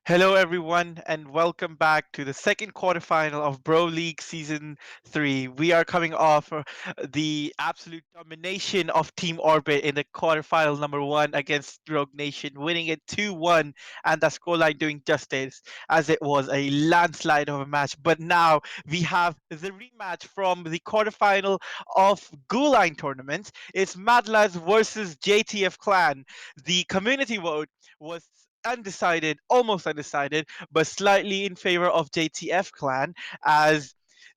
Hello, everyone, and welcome back to the second quarterfinal of Bro League Season 3. We are coming off the absolute domination of Team Orbit in the quarterfinal number 1 against Rogue Nation, winning it 2-1, and the scoreline doing justice as it was a landslide of a match. But now we have the rematch from the quarterfinal of Guline tournament. It's MADLADS versus JTF Clan. The community vote was undecided, almost undecided, but slightly in favor of JTF Clan, as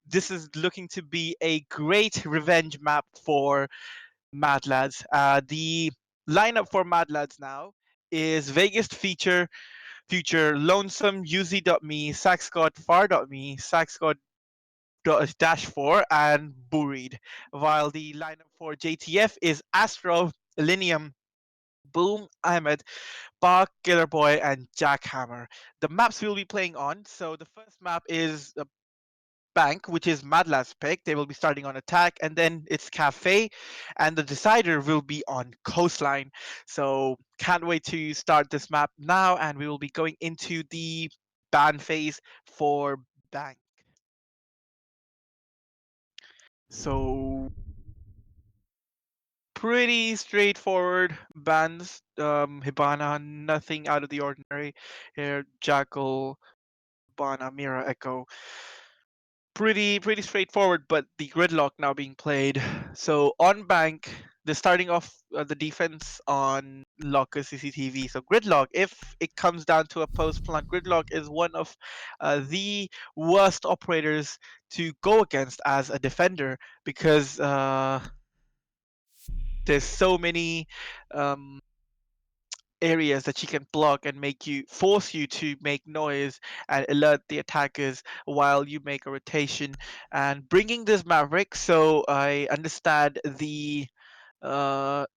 this is looking to be a great revenge map for Mad Lads. The lineup for Mad Lads now is Vegas Future, Lonesome, UZ.me, Saxcott, Far.me, Saxcott Dash 4, and Buried. While the lineup for JTF is Astro, Linium, Boom, Ahmed, Bark, Killer Boy, and Jackhammer. The maps we'll be playing on. So the first map is Bank, which is Madlad's pick. They will be starting on attack, and then it's Cafe, and the decider will be on Coastline. So can't wait to start this map now, and we will be going into the ban phase for Bank. So pretty straightforward bans. Hibana, nothing out of the ordinary. Here, Jackal, Hibana, Mira, Echo. Pretty straightforward, but the gridlock now being played. So on bank, they're starting off the defense on locker CCTV. So gridlock, if it comes down to a post plant, gridlock is one of the worst operators to go against as a defender because there's so many um, areas that she can block and force you to make noise and alert the attackers while you make a rotation. And bringing this Maverick, so I understand the uh,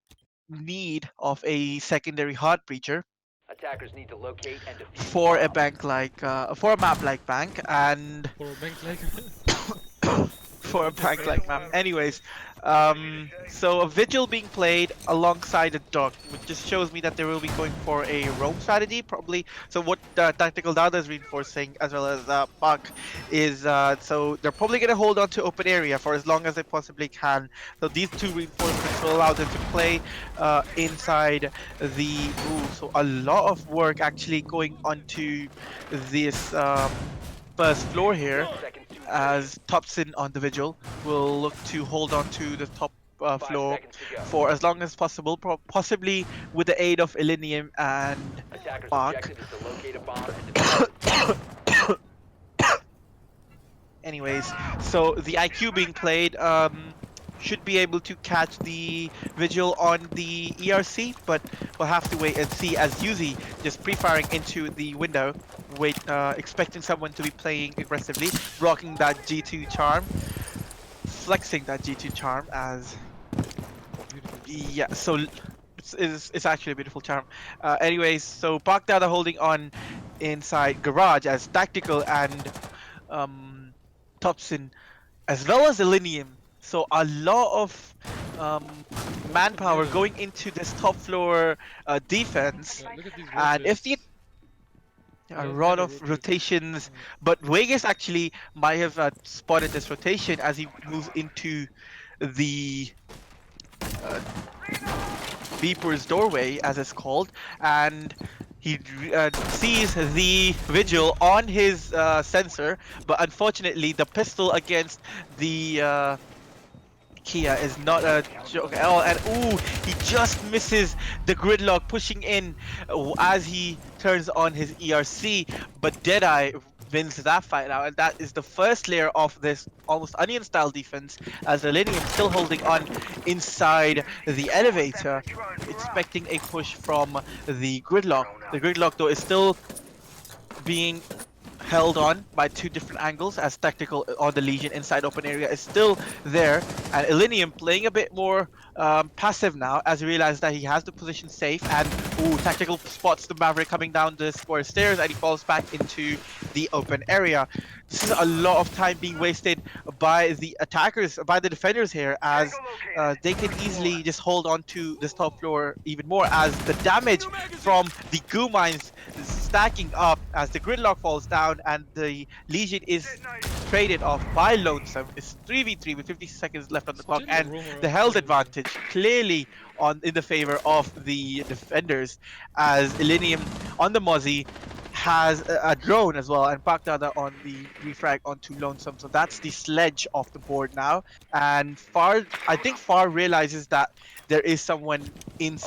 need of a secondary heart breacher Attackers need to locate and defuse the for a bomb. bank like for a map like bank, and For a bank like for a what the bank fuck? like map. Anyways, so a vigil being played alongside a dock, which just shows me that they will be going for a roam strategy, probably. So what Tactical Dada is reinforcing, as well as Puck, is so they're probably gonna hold on to open area for as long as they possibly can. So these two reinforcements will allow them to play inside the. Ooh, so a lot of work actually going onto this first floor here 10 seconds to insertion. as Thompson on the Vigil will look to hold on to the top 5 floor seconds to go. for as long as possible, possibly with the aid of Illinium and Attackers' Bark. objective is to locate a bomb and defuse it. Anyways, so the IQ being played should be able to catch the Vigil on the ERC, but we'll have to wait and see as Yuzi just pre-firing into the window, expecting someone to be playing aggressively, blocking that G2 charm, flexing that G2 charm as Beautiful charm. yeah, so it's actually a beautiful charm. Anyways, so Baghdad holding on inside garage as tactical and um Thompson as well as Elinium. So a lot of What's manpower middle? going into this top floor defense, Yeah, look at these and if rotates. the Look a at lot middle of rotates. rotations, but Vegas actually might have spotted this rotation as he moves into the uh, Beeper's doorway, as it's called, and he sees the vigil on his sensor, but unfortunately, the pistol against the Kia is not a joke at all. And ooh, he just misses the gridlock, pushing in as he turns on his ERC. But Deadeye wins that fight out, and that is the first layer of this almost onion style defense, as Elenium still holding on inside the elevator, expecting a push from the gridlock. The gridlock though is still being held on by two different angles, as tactical on the Legion inside open area is still there, and Illinium playing a bit more passive now as he realizes that he has the position safe, and ooh, tactical spots the Maverick coming down the square stairs, and he falls back into the open area. This is a lot of time being wasted by the attackers, by the defenders here, as they can easily just hold on to this top floor even more, as the damage from the goo mines is stacking up as the gridlock falls down and the Legion is traded off by Lonesome. It's 3v3 with 50 seconds left on the clock, Still a and roam the around health player here. advantage clearly on in the favor of the defenders, as Illinium on the Mozzie has a drone as well, and Baghdad on the refrag onto Lonesome. So that's the sledge off the board now. And I think Far realizes that there is someone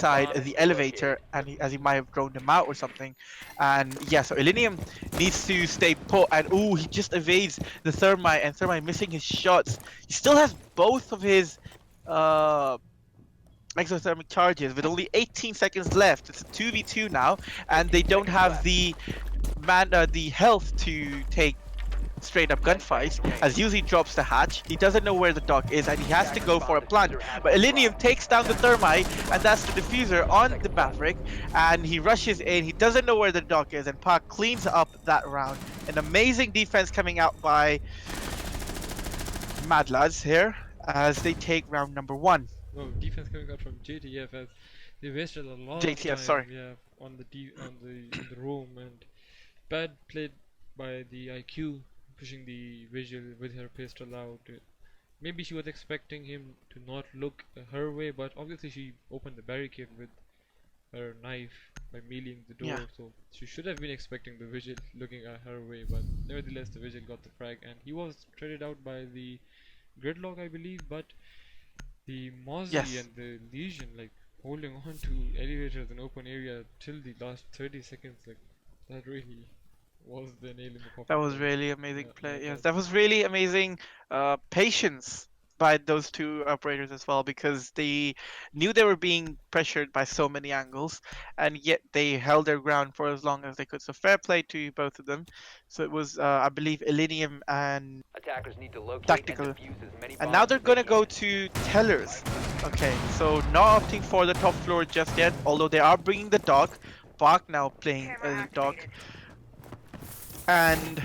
A inside bomb has the been located. elevator, and as he might have droned him out or something. And yeah, so Illinium needs to stay put. And ooh, he just evades the Thermite, and Thermite missing his shots. He still has both of his uh exothermic charges with only 18 seconds left. It's a 2v2 now, and 15 they don't seconds have left. the health to take straight up 10 seconds gunfights, remaining. as Yuzi drops the hatch. He doesn't know where the dock is, and he has to Attackers go for bomb a plant. diffuser has But been Illinium dropped. takes down the Attackers Thermite, defuse the and bomb. that's the diffuser 5 on the seconds left. Maverick, and he rushes in. He doesn't know where the dock is, and Park cleans up that round. An amazing defense coming out by MADLADS here, as they take round number 1. Oh, defense coming out from JTF as they wasted a lot of JTF, time, sorry. yeah, on the in the roam, and bad played by the IQ pushing the visual with her pistol out. Maybe she was expecting him to not look her way, but obviously she opened the barricade with her knife by meleeing the door, Yeah, so she should have been expecting the vigil looking at her way, but nevertheless the vigil got the frag and he was traded out by the gridlock, I believe. But the Mozzie yes. and the Legion, like, holding on to elevators and open area till the last 30 seconds, like, that really was the nail in the That coffin was for them. really amazing Yeah, play. that Yes, was that was really amazing patience by those two operators as well, because they knew they were being pressured by so many angles, and yet they held their ground for as long as they could. So fair play to both of them. So it was, I believe, Illinium and Attackers need to locate and Tactical, defuse as many and now bombs they're as they gonna go can. to Tellers. Okay, so not opting for the top floor just yet, although they are bringing the dock. Park now playing the dock. And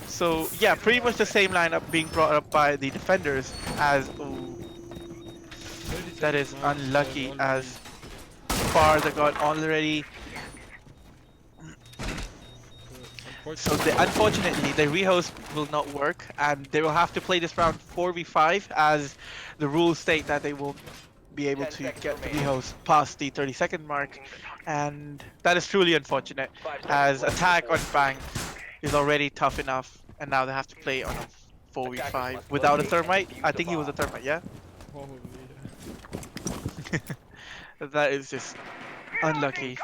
so, yeah, pretty much the same lineup being brought up by the defenders as, ooh, 30 that seconds is mark has unlucky, already. as far they got already. So Unfortunately, unfortunately, the rehost will not work, and they will have to play this round 4v5, as the rules state that they will be able 10 to seconds get the remaining. rehost past the 30-second mark, and that is truly unfortunate, 5 seconds as left attack before on insertion. Bank is already tough enough, and now they have to play on a Attackers 4v5 must without a locate and thermite. I defuse a think he was a bomb. thermite, yeah? probably, That is just unlucky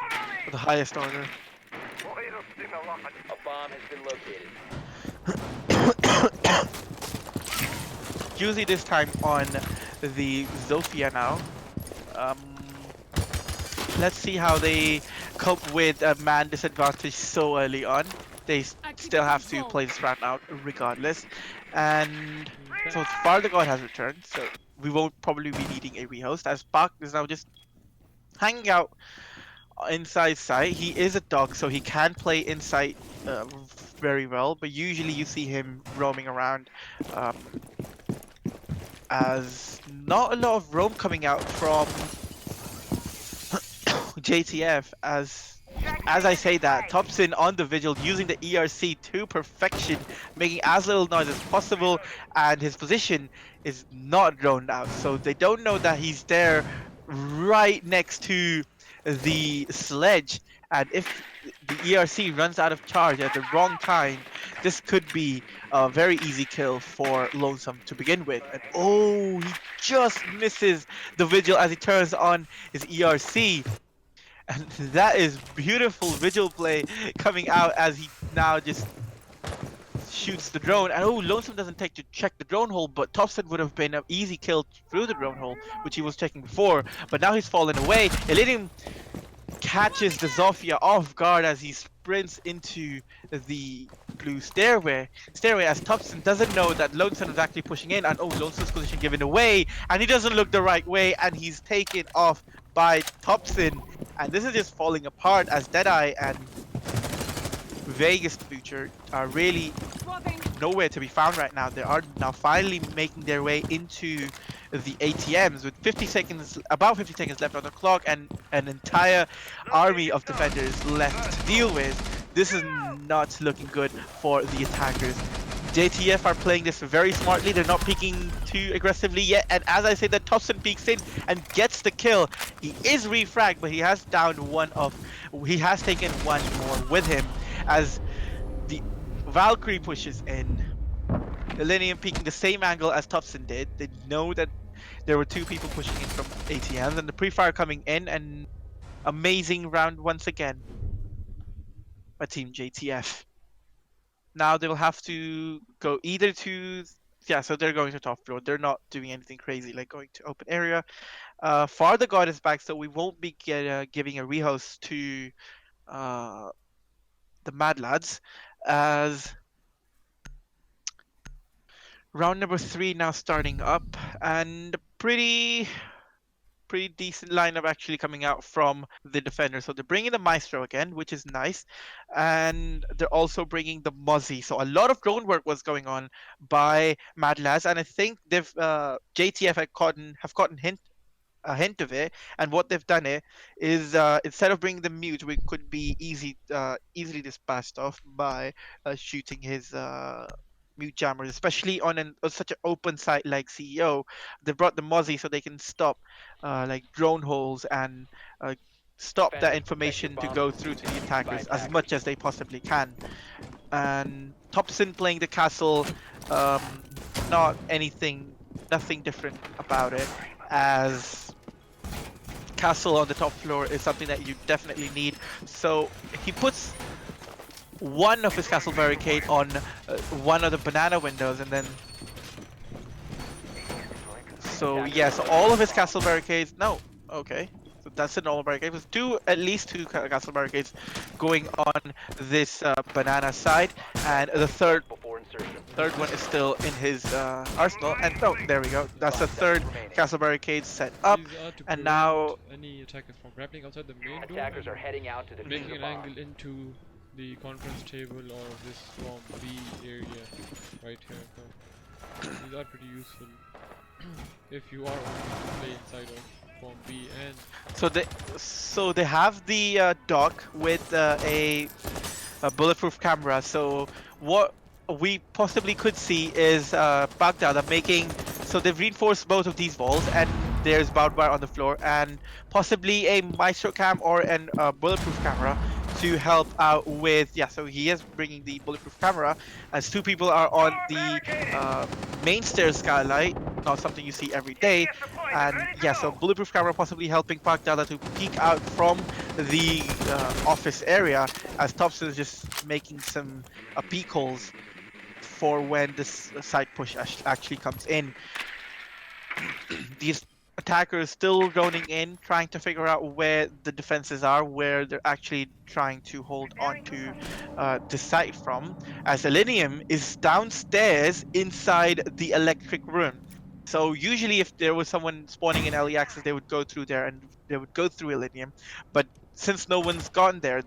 for the highest order. A bomb has been located. Usually this time on the Zofia now. Um, let's see how they cope with a man disadvantage so early on. They still have to play this round out regardless. And so far the god has returned, so we won't probably be needing a rehost, as Park is now just hanging out inside site. He is a dog, so he can play inside very well, but usually you see him roaming around, um, as not a lot of roam coming out from JTF. As I say that, Thompson on the vigil using the ERC to perfection, making as little noise as possible, and his position is not droned out, so they don't know that he's there right next to the sledge. And if the ERC runs out of charge at the wrong time, this could be a very easy kill for Lonesome to begin with. And oh, he just misses the vigil as he turns on his ERC. And that is beautiful vigil play coming out, as he now just shoots the drone. And oh, Lonesome doesn't take to check the drone hole, but Thompson would have been an easy kill through the drone hole, which he was checking before. But now he's fallen away. Elydium catches the Zofia off guard as he sprints into the blue stairway, as Thompson doesn't know that Lonesome is actually pushing in, and oh, Lonesome's position given away, and he doesn't look the right way, and he's taken off by Thompson. And this is just falling apart, as Deadeye and Vegas Future are really nowhere to be found right now. They are now finally making their way into the ATMs with 50 seconds, about 50 seconds left on the clock, and an entire army of defenders left to deal with. This is not looking good for the attackers. JTF are playing this very smartly. They're not peeking too aggressively yet. And as I say, that Thompson peeks in and gets the kill. He is refragged, but he has downed he has taken one more with him as the Valkyrie pushes in. Millennium peeking the same angle as Thompson did. They know that there were two people pushing in from ATMs, and the pre-fire coming in, and amazing round once again by Team JTF. Now they'll have to go either to, yeah, so they're going to top floor. They're not doing anything crazy like going to open area. Farther God is back, so we won't be giving a rehost to the MADLADS, as round number 3 now starting up, and pretty decent lineup actually coming out from the defender. So they're bringing the Maestro again, which is nice, and they're also bringing the Mozzie. So a lot of drone work was going on by MADLADS, and I think they've JTF have gotten a hint of it, and what they've done it is instead of bringing the mute, which could be easily dispatched off by shooting his mute jammers, especially on such an open site like CEO. They brought the Mozzie so they can stop like drone holes and stop that Defenders, protect your information to bombs go from through to the being used by attackers as attackers. much as they possibly can. And Thompson playing the castle, not nothing different about it, as castle on the top floor is something that you definitely need. So he puts one of his castle barricade on one of the banana windows, and then so yes, all of his castle barricades. No, okay, so that's a normal barricade. There's at least two castle barricades going on this banana side, and the Before insertion. third one is still in his arsenal. And oh, there we go. That's the third castle barricade set up, These are to and prevent now any attackers from grappling outside the main door Attackers are and heading out to defuse making the an bomb. angle into the conference table or this form B area right here. So these are pretty useful if you are wanting to play inside of form B. And so they have the dock with a bulletproof camera. So what we possibly could see is Baghdad making. So they've reinforced both of these walls, and there's barbed wire on the floor, and possibly a Maestro cam or an bulletproof camera to help out with. Yeah, so he is bringing the bulletproof camera, as two people are on the main stairs skylight, not something you see every day. And yeah, so bulletproof camera possibly helping Baghdad to peek out from the office area, as Thompson is just making some peek holes for when this side push actually comes in. These attackers still droning in, trying to figure out where the defenses are, where they're actually trying to hold on to the site from, as Elenium is downstairs inside the electric room. So usually if there was someone spawning in early access, they would go through there and they would go through Elenium. But since no one's gone there,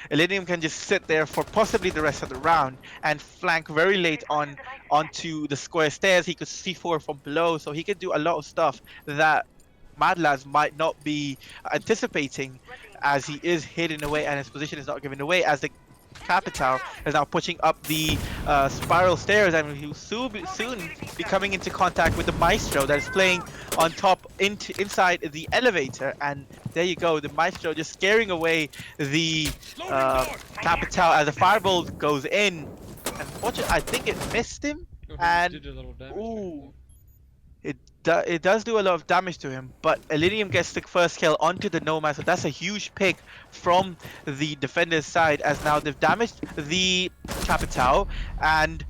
Elenium can just sit there for possibly the rest of the round and flank very late onto the square stairs. He could C4 from below, so he could do a lot of stuff that MADLADS might not be anticipating, as he is hidden away and his position is not given away, as the Capital is now pushing up the spiral stairs, and he will soon be coming into contact with the Maestro that is playing on top inside the elevator. And there you go, the Maestro just scaring away the Capital as the fireball goes in. Unfortunately, I think it missed him, no, he and did a lot of damage to him, ooh, it does do a lot of damage to him, but Elenium gets the first kill onto the Nomad, so that's a huge pick from the defender's side, as now they've damaged the Capital, and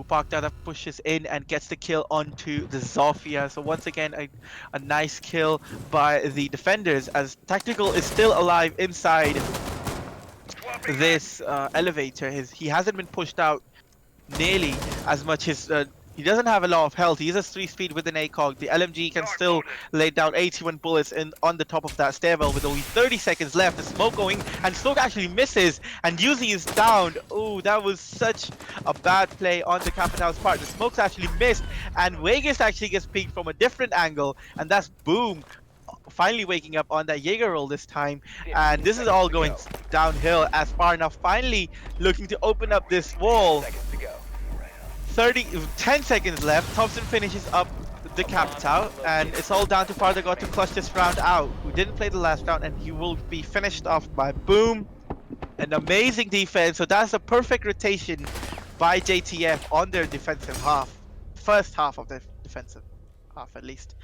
Park Dada pushes in and gets the kill onto the Zofia. So once again, a nice kill by the defenders, as Tactical is still alive inside this elevator. He hasn't been pushed out nearly as much as he doesn't have a lot of health. He is a 3-speed with an ACOG. The LMG can still lay down 81 bullets on the top of that stairwell with only 30 seconds left. The smoke going, and smoke actually misses, and Yuzi is down. Oh, that was such a bad play on the Capital's part. The smokes actually missed, and Vegas actually gets peeked from a different angle, and that's boom. finally waking up on that Jaeger roll this time, 15 and this is seconds all to going go. downhill as Farna finally looking to open up this 10 wall. seconds to go. 10 seconds left. Thompson finishes up the Capital, and it's all down to Fardagot to clutch this round out, who didn't play the last round, and he will be finished off by Boom. An amazing defense. So that's a perfect rotation by JTF on their defensive half. First half of the defensive half, at least.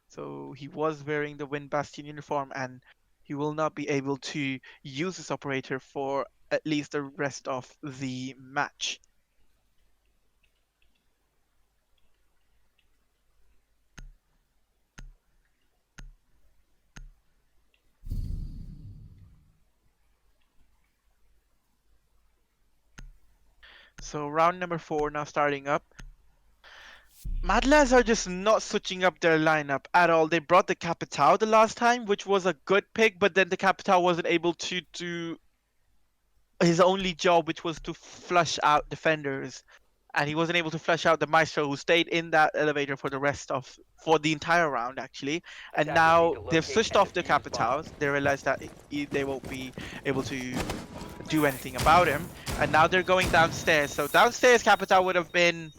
So he was wearing the Wind Bastion uniform, and he will not be able to use this operator for at least the rest of the match. So round number 4 now starting up. MADLADS are just not switching up their lineup at all. They brought the Capitao the last time, which was a good pick, but then the Capitao wasn't able to do his only job, which was to flush out defenders. And he wasn't able to flush out the Maestro, who stayed in that elevator for the entire round, actually. And Attackers need now to they've locate switched and off the defuse bomb. Capitals. They realized that they won't be able to do anything about him. And now they're going downstairs. So downstairs, Capital would have been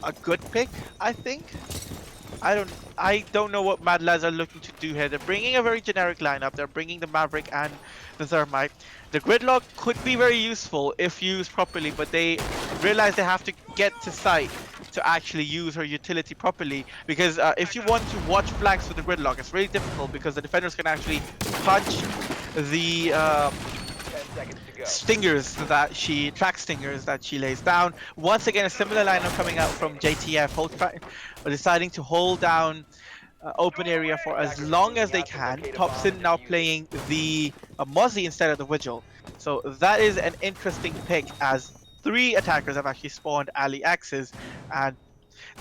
a good pick, I think. I don't know what MADLADS are looking to do here. They're bringing a very generic lineup. They're bringing the Maverick and the Thermite. The Gridlock could be very useful if used properly, but they realize they have to get to site to actually use her utility properly. Because if you want to watch flanks with the Gridlock, it's really difficult because the defenders can actually punch the 10 seconds to go. track stingers that she lays down. Once again, a similar lineup coming out from JTF, deciding to hold down open area for as long as they can. Thompson now playing the Mozzie instead of the Vigil. So that is an interesting pick, as 3 attackers have actually spawned alley axes, and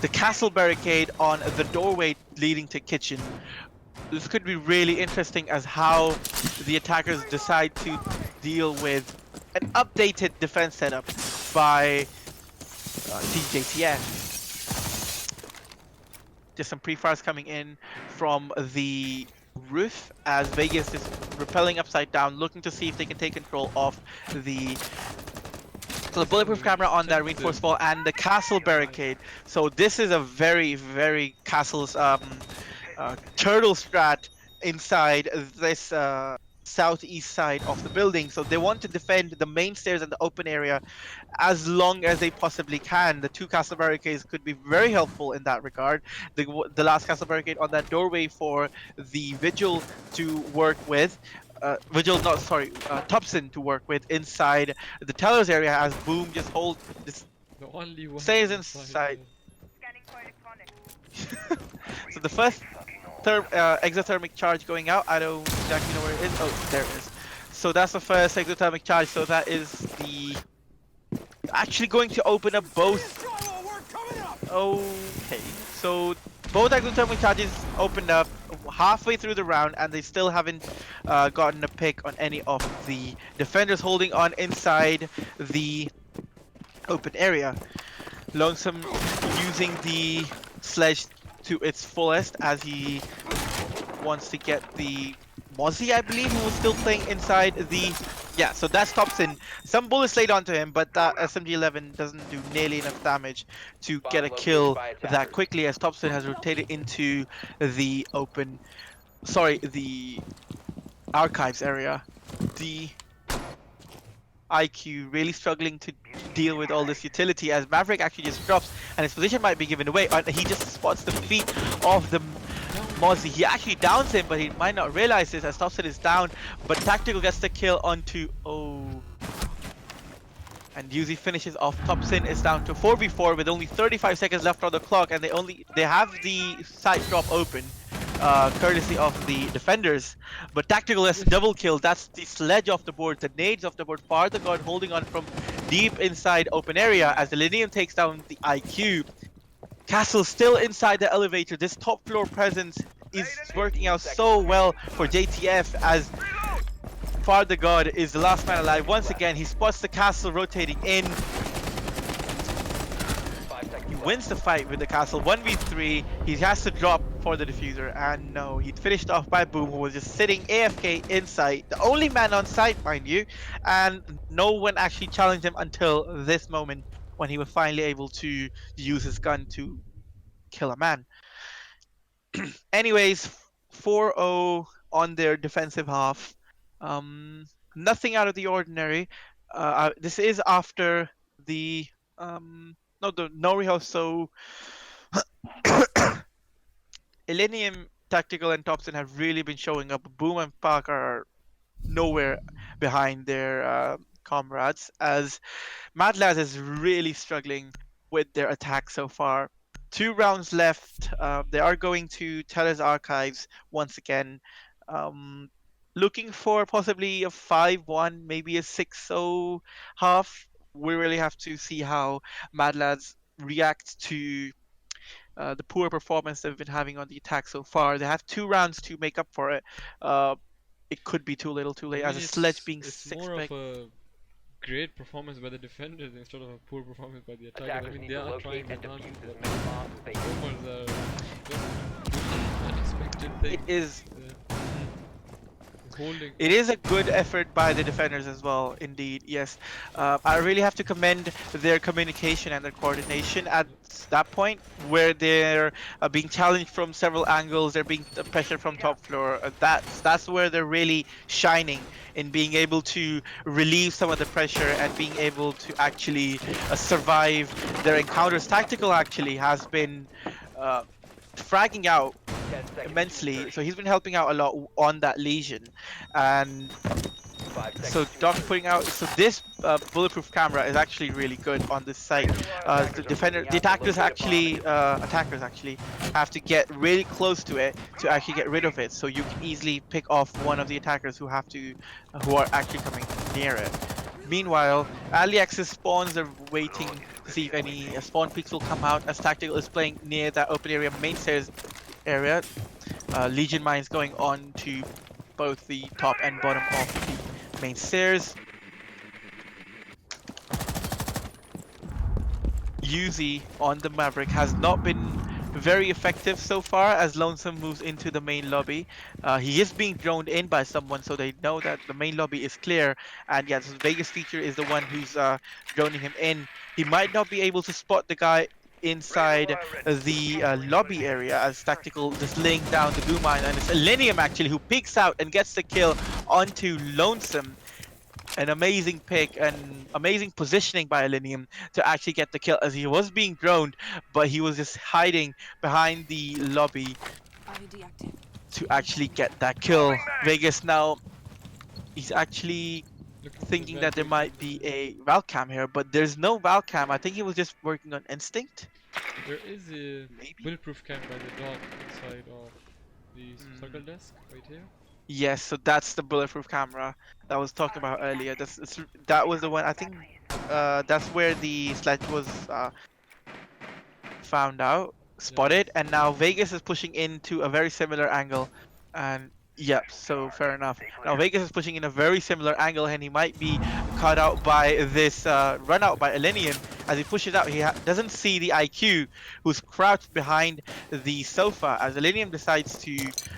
the castle barricade on the doorway leading to kitchen. This could be really interesting as how the attackers decide to deal with an updated defense setup by Team JTF. Just some pre-fires coming in from the roof as Vegas is rappelling upside down, looking to see if they can take control of the bulletproof camera on that reinforced wall and the castle barricade. So this is a very, very castle's turtle strat inside this southeast side of the building. So they want to defend the main stairs and the open area as long as they possibly can. The 2 castle barricades could be very helpful in that regard. The last castle barricade on that doorway for the Vigil to work with. Thompson to work with inside the tellers area as Boom just holds this, The only one stays inside. So the first exothermic charge going out. I don't exactly know where it is. Oh, there it is. So that's the first exothermic charge. So that is the actually going to open up both. Okay, so both exothermic charges opened up halfway through the round, and they still haven't gotten a pick on any of the defenders holding on inside the open area. Lonesome using the sledge to its fullest as he wants to get the Mozzie, I believe, who was still playing inside the... Yeah, so that's Thompson. Some bullets laid onto him, but that SMG-11 doesn't do nearly enough damage to get a kill that quickly, as Thompson has rotated into the the archives area. The IQ really struggling to deal with all this utility as Maverick actually just drops and his position might be given away, and he just spots the feet of the Mozzie. He actually downs him, but he might not realize this as Thompson is down, but Tactical gets the kill onto... Oh. And Yuzi finishes off. Thompson is down to 4v4 with only 35 seconds left on the clock, and they have the side drop open. Courtesy of the defenders, but Tactical has double kill. That's the sledge off the board, the nades off the board. Fardagot holding on from deep inside open area as the Lineum takes down the IQ. Castle still inside the elevator. This top floor presence is working out so well for JTF as Fardagot is the last man alive. Once again, he spots the castle rotating in. He wins the fight with the castle 1v3. He has to drop for the diffuser, and no, he'd finished off by Boom, who was just sitting AFK inside, the only man on site, mind you, and no one actually challenged him until this moment when he was finally able to use his gun to kill a man. Anyways, 4-0 on their defensive half. Nothing out of the ordinary. This is after the no, the Noriho. So Illenium, Tactical, and Thompson have really been showing up. Boom and Park are nowhere behind their comrades, as MADLADS is really struggling with their attack so far. 2 rounds left. They are going to Teller's Archives once again. Um, Looking for possibly a 5-1, maybe a 6-0 half. We really have to see how MADLADS react to the poor performance they've been having on the attack so far. They have 2 rounds to make up for it. Uh, it could be too little, too I late, as mean, a sledge being it's six more of pick. a great performance by the defenders instead of a poor performance by the attackers. I Attackers mean, need they to are locate trying and their hardest, defuse as but many bombs as they can. bombers are just unexpected It things. is Holding. It is a good effort by the defenders as well, indeed. Yes, I really have to commend their communication and their coordination at that point where they're being challenged from several angles. They're being pressured from top floor. That's where they're really shining in being able to relieve some of the pressure and being able to actually survive their encounters. Tactical actually has been uh, fragging out 10 seconds to immensely. So insertion. he's been helping out a lot on that lesion, and 5 so seconds to Doc insertion. putting out. So this bulletproof camera is actually really good on this site. The attackers actually have to get really close to it to actually get rid of it. So you can easily pick off one of the attackers who are actually coming near it. Meanwhile, AliX's spawns are waiting to see if any spawn peaks will come out, as Tactical is playing near that open area main stairs area. Legion mines going on to both the top and bottom of the main stairs. Yuzi on the Maverick has not been very effective so far as Lonesome moves into the main lobby. He is being droned in by someone, so they know that the main lobby is clear. And yes, Vegas Feature is the one who's droning him in. He might not be able to spot the guy inside the lobby area, as Tactical just laying down the goo mine, and it's Illenium actually who peeks out and gets the kill onto Lonesome. An amazing pick and amazing positioning by Illenium to actually get the kill, as he was being droned, but he was just hiding behind the lobby to actually get that kill. Vegas now, he's actually Looking for the thinking that there Valkyrie might be a Valcam here, but there's no Valcam. I think he was just working on instinct. There is a Maybe. bulletproof cam by the dock inside of the circle desk right here. Yes, so that's the bulletproof camera that I was talking about earlier. That was the one. I think that's where the sledge was found out, spotted, and now Vegas is pushing into a very similar angle. And yep, so fair enough. Now Vegas is pushing in a very similar angle, and he might be caught out by this run out by Illenium. As he pushes out, he doesn't see the IQ, who's crouched behind the sofa, as Illenium decides to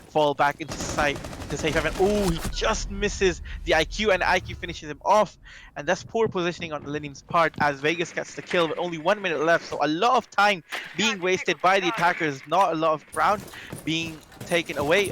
fall back into sight to safe haven. Oh, he just misses the IQ, and the IQ finishes him off. And that's poor positioning on Illenium's part, as Vegas gets the kill with only 1 minute left. So a lot of time being wasted by the attackers, not a lot of ground being taken away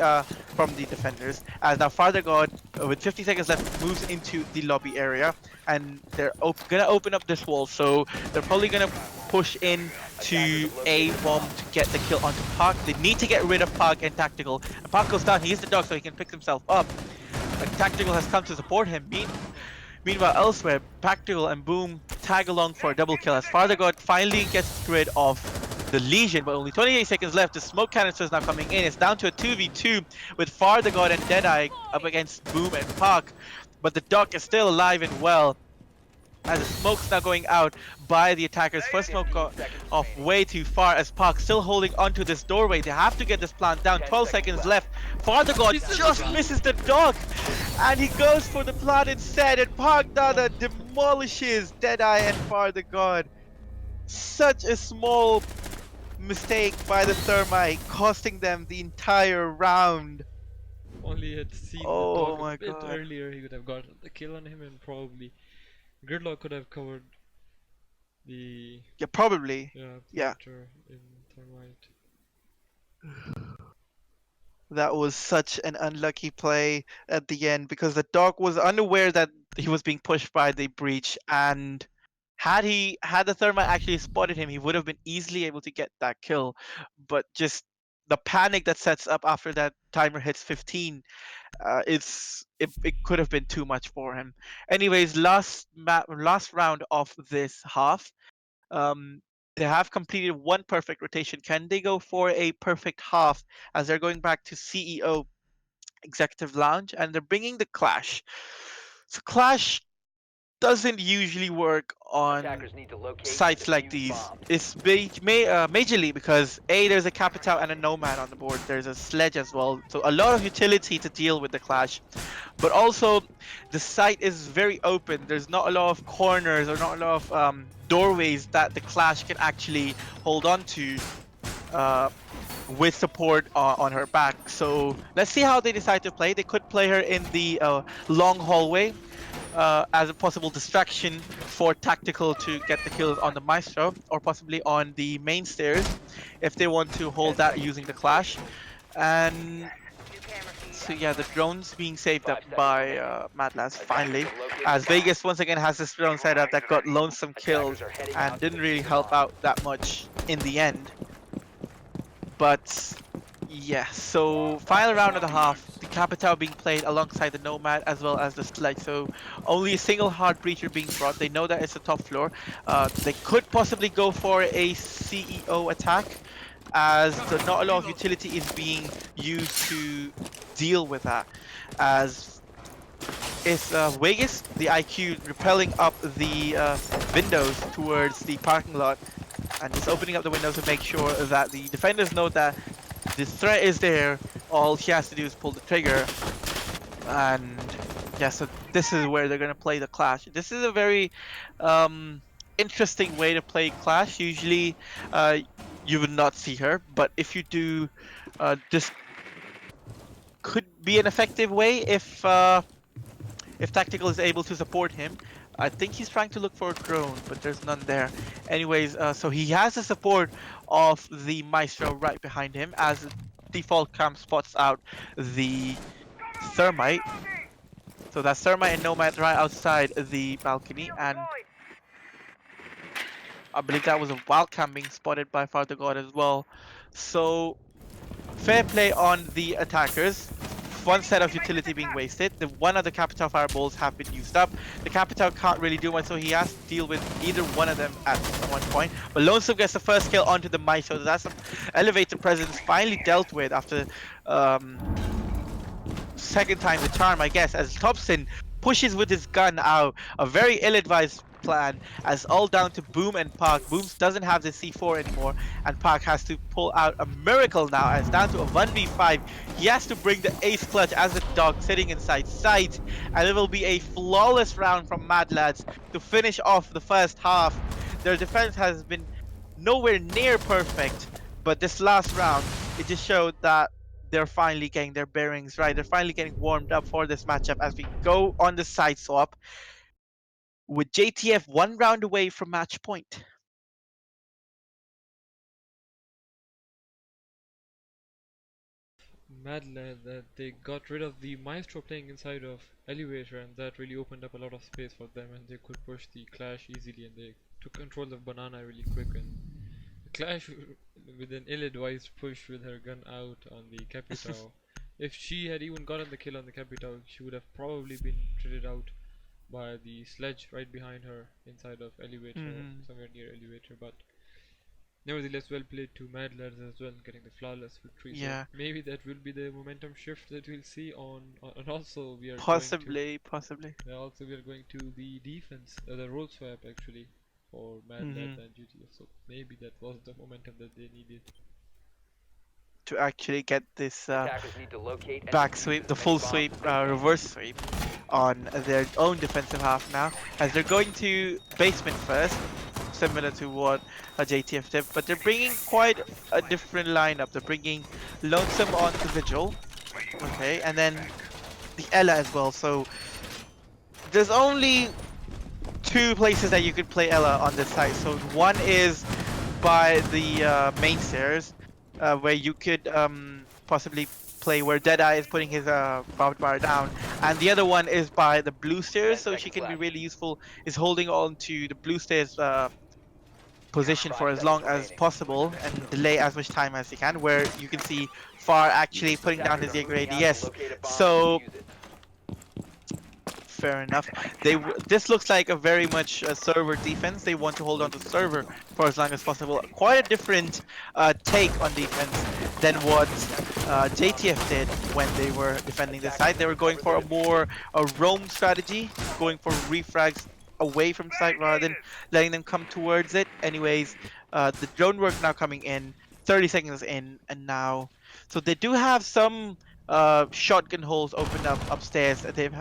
from the defenders, as now Father God, with 50 seconds left, moves into the lobby area, and they're gonna open up this wall, so they're probably gonna push in to A bomb to get the kill onto Park. They need to get rid of Park and Tactical, and Park goes down. He is the dog, so he can pick himself up, and Tactical has come to support him. Meanwhile, elsewhere, Tactical and Boom tag along for a double kill, as Father God finally gets rid of the Legion, but only 28 seconds left. The smoke canister is now coming in. It's down to a 2v2 with Father God and Deadeye up against Boom and Park, but the Duck is still alive and well, as the smoke's now going out by the attackers. First smoke got off way too far, as Park still holding onto this doorway. They have to get this plant down. 12 seconds left. Father God just misses the dog, and he goes for the plant instead, and Park Dada demolishes Deadeye and Father God. Such a small mistake by the Thermite, costing them the entire round. Only had seen the Oh dog a my bit god. earlier, he would have gotten the kill on him, and probably Gridlock could have covered the Yeah, probably. Yeah, perimeter in Thermite. that was such an unlucky play at the end because the dog was unaware that he was being pushed by the breach, and had the Thermite actually spotted him, he would have been easily able to get that kill. But just the panic that sets up after that timer hits 15, it could have been too much for him. Anyways, last round of this half. Um, they have completed one perfect rotation. Can they go for a perfect half as they're going back to CEO Executive Lounge and they're bringing the Clash? So Clash doesn't usually work on Attackers need to locate and sites like defuse these. bombs. It's majorly because there's a Capital and a Nomad on the board. There's a Sledge as well, so a lot of utility to deal with the Clash. But also, the site is very open. There's not a lot of corners or not a lot of doorways that the Clash can actually hold on to uh, with support on her back. So let's see how they decide to play. They could play her in the long hallway as a possible distraction for Tactical to get the kills on the Maestro, or possibly on the main stairs if they want to 10 hold that seconds using to the insertion. Clash. And so yeah, the drones being saved up 5 seconds by remaining. MADLADS Attackers finally, have located a as bomb. Vegas once again has this drone set up that got lonesome Attackers kills are heading and out to didn't really defuse a help bomb. out that much in the end. But yeah, so final round of the half, the Capital being played alongside the Nomad as well as the Sledge. So only a single hard breacher being brought. They know that it's a top floor. They could possibly go for a CEO attack, as not a lot of utility is being used to deal with that. As is Vegas, the IQ repelling up the windows towards the parking lot and just opening up the windows to make sure that the defenders know that the threat is there. All she has to do is pull the trigger, and yeah, so this is where they're gonna play the Clash. This is a very interesting way to play Clash. Usually, uh, you would not see her, but if you do, this could be an effective way if Tactical is able to support him. I think he's trying to look for a drone, but there's none there. Anyways, so he has the support of the Maestro right behind him as default cam spots out the Thermite. So that's Thermite and Nomad right outside the balcony, and I believe that was a wild cam being spotted by Father God as well. So fair play on the attackers. One set of utility being wasted. The one of the Capital fireballs have been used up. The Capital can't really do much, so he has to deal with either one of them at one point. But Lonesome gets the first kill onto the Mice, so that's some elevator presence finally dealt with after um, second time the charm, I guess, as Thompson pushes with his gun out. A very ill-advised plan, as all down to Boom and Park. Booms doesn't have the C4 anymore, and Park has to pull out a miracle now, as down to a 1v5. He has to bring the ace clutch as the dog sitting inside sight, and it will be a flawless round from MADLADS to finish off the first half. Their defense has been nowhere near perfect, but this last round, it just showed that they're finally getting their bearings right. They're finally getting warmed up for this matchup as we go on the side swap with JTF one round away from match point. Mad lad that they got rid of the Maestro playing inside of Elevator, and that really opened up a lot of space for them, and they could push the Clash easily, and they took control of Banana really quick. And the Clash, with an ill-advised push with her gun out on the Capital, if she had even gotten the kill on the Capital, she would have probably been traded out by the Sledge right behind her inside of Elevator, somewhere near Elevator. But nevertheless, well played to Mad Lads as well, getting the flawless victory. So Yeah, maybe that will be the momentum shift that we'll see and also we are going to possibly. also we are going to the defense, the role swap actually for Mad Lads and GTF. So maybe that was the momentum that they needed. To actually get this Attackers need to locate and back defuse sweep, as the many full bombs sweep, as they can. reverse sweep on their own defensive half now, as they're going to basement first. similar to what JTF did, but they're bringing quite a different lineup. They're bringing Lonesome on the Vigil, okay, and then the Ella as well. So there's only two places that you could play Ella on this site. So one is by the main stairs, where you could possibly play where Deadeye is putting his barbed wire down, and the other one is by the blue stairs. 10 So she seconds can be left. really useful. Is holding on to the blue stairs position for 5 as seconds long as remaining. possible and delay as much time as he can. Where you can see Far actually putting down Attackers his are Jaeger moving out to ADS. locate a bomb and So defuse it. fair enough. This looks like a very much server defense. They want to hold on to server for as long as possible. Quite a different take on defense than what JTF did when they were defending this side. They were going for a more roam strategy, going for refrags away from site rather than letting them come towards it. Anyways, the drone work now coming in, 30 seconds in, and now so they do have some shotgun holes opened up upstairs. They've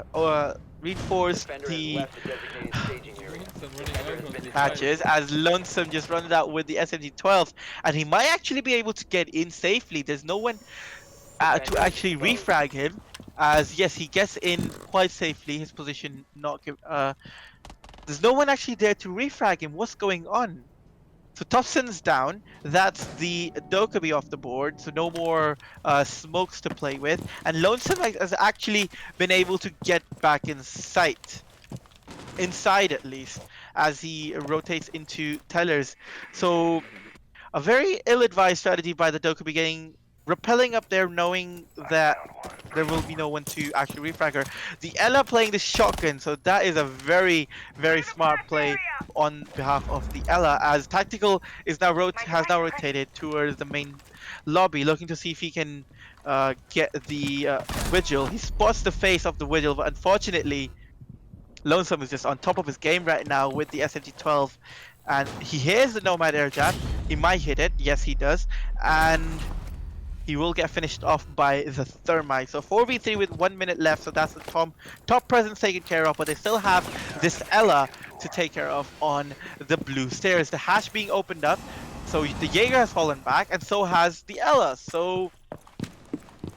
reinforced Defender has the left the designated staging area. Lonesome running Defender out has on been the detected. side. hatches as Lonesome just runs out with the SMG-12, and he might actually be able to get in safely. There's no one to Defender is actually exposed. refrag him, as yes, he gets in quite safely. His position not give, there's no one actually there to refrag him. What's going on? So Thompson's down. That's the Dokkaebi off the board. So no more smokes to play with. And Lonesome has actually been able to get back in sight. Inside at least, as he rotates into tellers. So a very ill-advised strategy by the Dokkaebi getting repelling up there knowing that there will be no one to actually refrag her. The Ella playing the shotgun, so that is a very, very smart play on behalf of the Ella, as Tactical is now has now rotated towards the main lobby, looking to see if he can get the Vigil. He spots the face of the Vigil, but unfortunately, Lonesome is just on top of his game right now with the SMG-12, and he hears the Nomad air jab. He might hit it, yes he does, and he will get finished off by the Thermite. So 4v3 with 1 minute left, so that's the top presence taken care of, but they still have this Ella to take care of on the blue stairs. The hatch being opened up, so the Jaeger has fallen back, and so has the Ella. So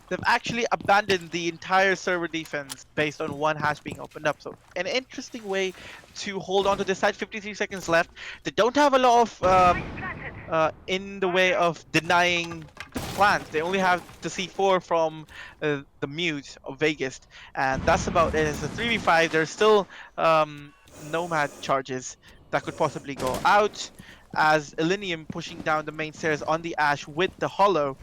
they've actually abandoned the entire server defense based on one hatch being opened up. So an interesting way to hold on to this side. 53 seconds left. They don't have a lot of in the way of denying the plans. They only have the C4 from the mute of Vegas, and that's about it. It's a 3v5. There's still Nomad charges that could possibly go out, as Illinium pushing down the main stairs on the Ash with the Hollow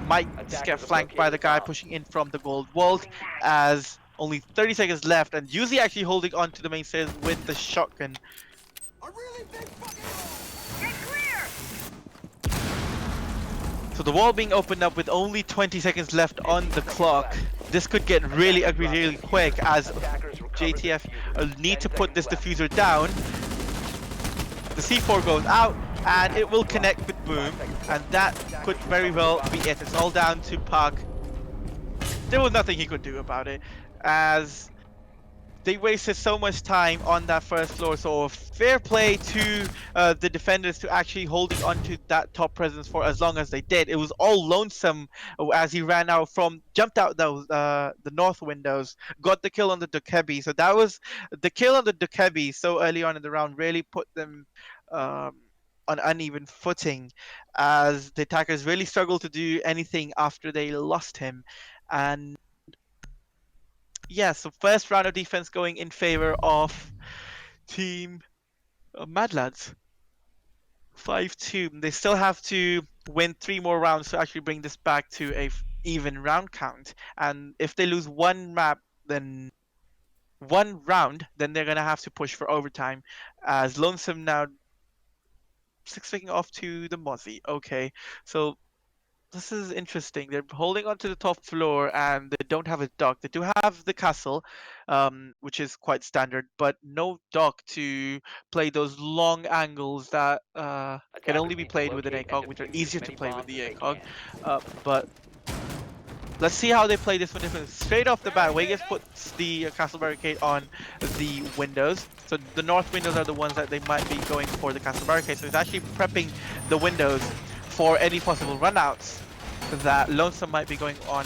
might just get Attackers have flanked by located the a guy bomb. pushing in from the Gold Vault, as only 30 seconds left, and Yuzi actually holding on to the main stairs with the shotgun. So the wall being opened up with only 20 seconds left on the clock. This could get really ugly really quick, as Attackers recovered the JTF diffuser. need 10 to put this seconds left. diffuser down. The C4 goes out, and it will connect with Boom, and that could very well be it. It's all down to Puck. There was nothing he could do about it, as they wasted so much time on that first floor. So fair play to the defenders to actually holding on to that top presence for as long as they did. It was all Lonesome as he ran out from, jumped out those the north windows, got the kill on the Dokkaebi. So that was the kill on the Dokkaebi so early on in the round really put them on uneven footing, as the attackers really struggled to do anything after they lost him. And yeah, so first round of defense going in favor of team MADLADS. 5-2. They still have to win 3 more rounds to actually bring this back to a even round count. And if they lose then one round, then they're gonna have to push for overtime. As Lonesome now six-picking off to the Mozzie. Okay, so this is interesting. They're holding on to the top floor and they don't have a dock. They do have the castle, which is quite standard, but no dock to play those long angles that can only Attackers be need to played with an locate and ACOG, which are defuse as easier to many play with bombs the as they ACOG. can. But Let's see how they play this one. Straight off the bat, Vegas puts the castle barricade on the windows. So the north windows are the ones that they might be going for the castle barricade. So he's actually prepping the windows for any possible runouts that Lonesome might be going on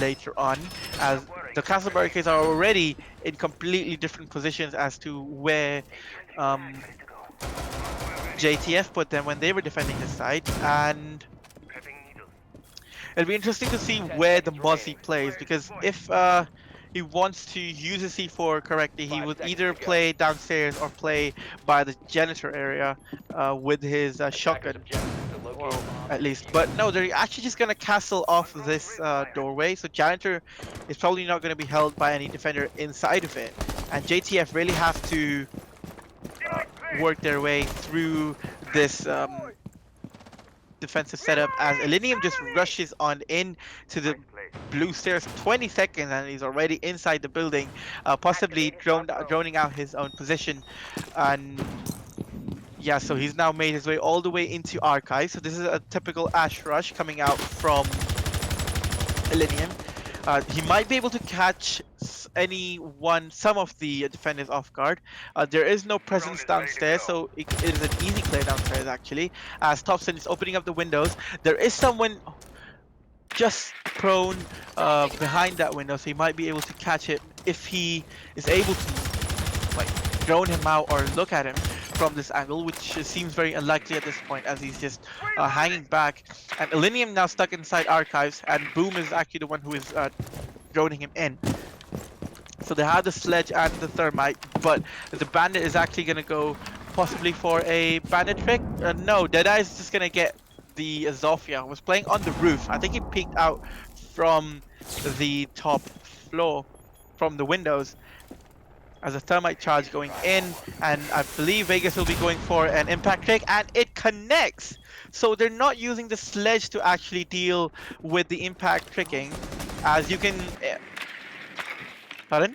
later on, as the castle barricades are already in completely different positions as to where JTF put them when they were defending this side, and it'll be interesting to see where the Mozzie plays, because if he wants to use his C4 correctly, he would either play downstairs or play by the janitor area with his Attacker's shotgun. objective is to locate Well, a bomb at and least. defuse But it. no, they're actually just gonna castle off this doorway. So janitor is probably not gonna be held by any defender inside of it, and JTF really have to work their way through this defensive setup as Elenium just rushes on in to the blue stairs. 20 seconds and he's already inside the building, possibly droning out his own position. And yeah, so he's now made his way all the way into Archive. So this is a typical Ash Rush coming out from Elenium. He might be able to catch some of the defenders off guard. There is no presence downstairs, so it is an easy clear downstairs actually. As Thompson is opening up the windows, there is someone just prone behind that window, so he might be able to catch it if he is able to like drone him out or look at him from this angle, which seems very unlikely at this point as he's just hanging back. And Elenium now stuck inside Archives, and Boom is actually the one who is droning him in. So they have the sledge and the thermite, but the bandit is actually going to go possibly for a bandit trick. No, Deadeye is just going to get the Zofia. Was playing on the roof. I think he peeked out from the top floor, from the windows, as a thermite charge going in, and I believe Vegas will be going for an impact trick, and it connects. So they're not using the sledge to actually deal with the impact tricking, as you can. Pardon?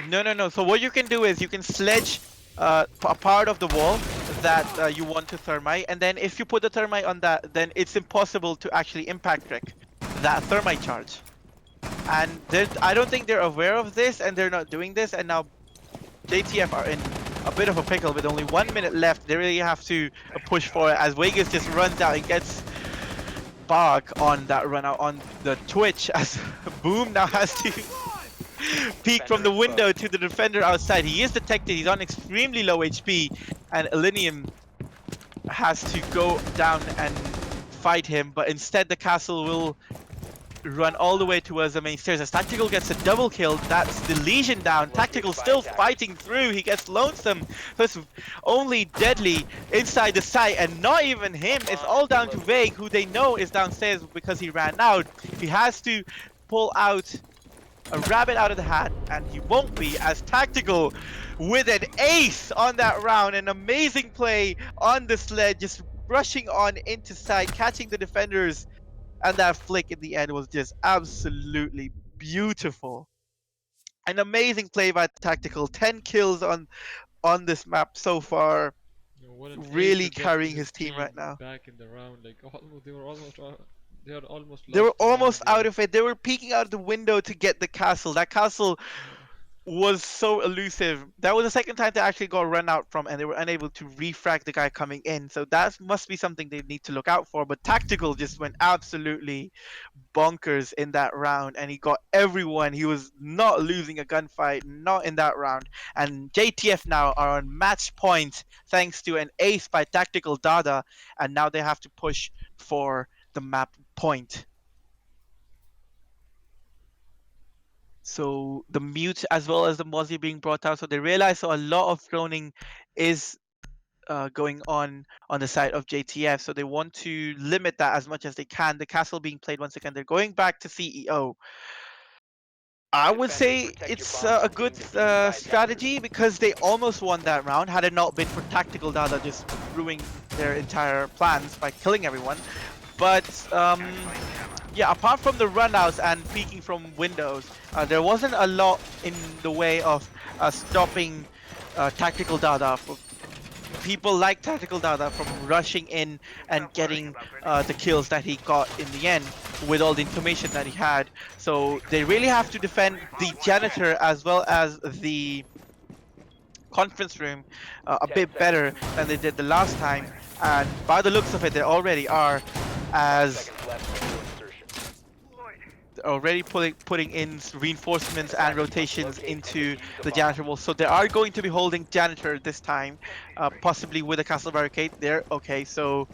No. So what you can do is you can sledge a part of the wall that you want to thermite, and then if you put the thermite on that, then it's impossible to actually impact trick that thermite charge. And I don't think they're aware of this, and they're not doing this, and now JTF are in a bit of a pickle with only 1 minute left. They really have to push for it as Vegas just runs out and gets Bark on that run out on the Twitch as Boom now has to peek from the window to the defender outside. He is detected, he's on extremely low HP, and Elenium has to go down and fight him, but instead the castle will run all the way towards the main stairs as Tactical gets a double kill. That's the Legion down. Tactical still fighting through. He gets Lonesome. So it's only Deadly inside the site, and not even him. It's all down to Vague, who they know is downstairs because he ran out. He has to pull out a rabbit out of the hat, and he won't be, as Tactical with an ace on that round. An amazing play on the sled, just rushing on into site, catching the defenders. And that flick in the end was just absolutely beautiful. An amazing play by Tactical. 10 kills on this map so far. What an ace Really to get carrying his his team right now. back in the round. Like almost, they had almost They were lost the round, almost yeah. out of it. They were peeking out the window to get the castle. That castle was so elusive. That was the second time they actually got run out from, and they were unable to refrag the guy coming in. So that must be something they need to look out for. But Tactical just went absolutely bonkers in that round, and he got everyone. He was not losing a gunfight, not in that round. And JTF now are on match point thanks to an ace by Tactical Dada, and now they have to push for the map point. So the mute as well as the Mozzie being brought out, so they realize so a lot of droning is going on the side of JTF, so they want to limit that as much as they can. The castle being played once again. They're going back to CEO. I would say it's a good strategy because they almost won that round had it not been for Tactical Dada just ruining their entire plans by killing everyone. But yeah, apart from the runouts and peeking from windows, there wasn't a lot in the way of stopping Tactical Dada people like Tactical Dada from rushing in and getting the kills that he got in the end with all the information that he had. So they really have to defend the janitor as well as the conference room a 10 bit seconds better to than they insertion. did the last time. And by the looks of it, they already are, 5 as seconds left before insertion. they're already putting in reinforcements and Attackers must rotations locate and into defuse a the bomb. janitor wall. So they are going to be holding janitor this time, possibly with a castle barricade there. Okay, so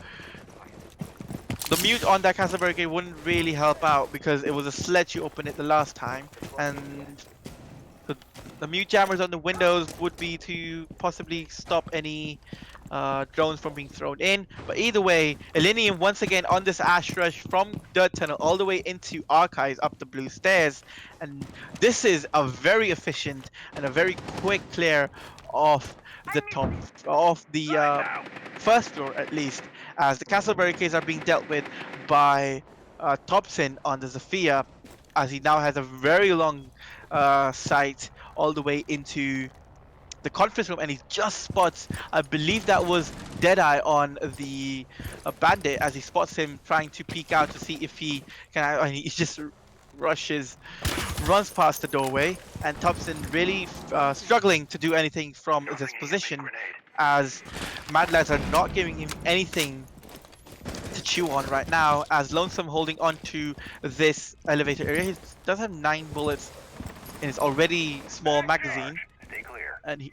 the mute on that castle barricade wouldn't really help out because it was a sledge you opened it the last time, and the mute jammers on the windows would be to possibly stop any drones from being thrown in. But either way, Elenium once again on this ash rush from Dirt Tunnel all the way into Archives up the blue stairs. And this is a very efficient and a very quick clear of the top of the first floor at least, as the castle barricades are being dealt with by Thompson on the Zafia, as he now has a very long sight all the way into the conference room, and he just spots, I believe that was Deadeye on the bandit, as he spots him trying to peek out to see if he can, and he just rushes, runs past the doorway, and Thompson really struggling to do anything from this position, as MADLADS are not giving him anything to chew on right now, as Lonesome holding on to this elevator area. He does have 9 bullets in his already small magazine, and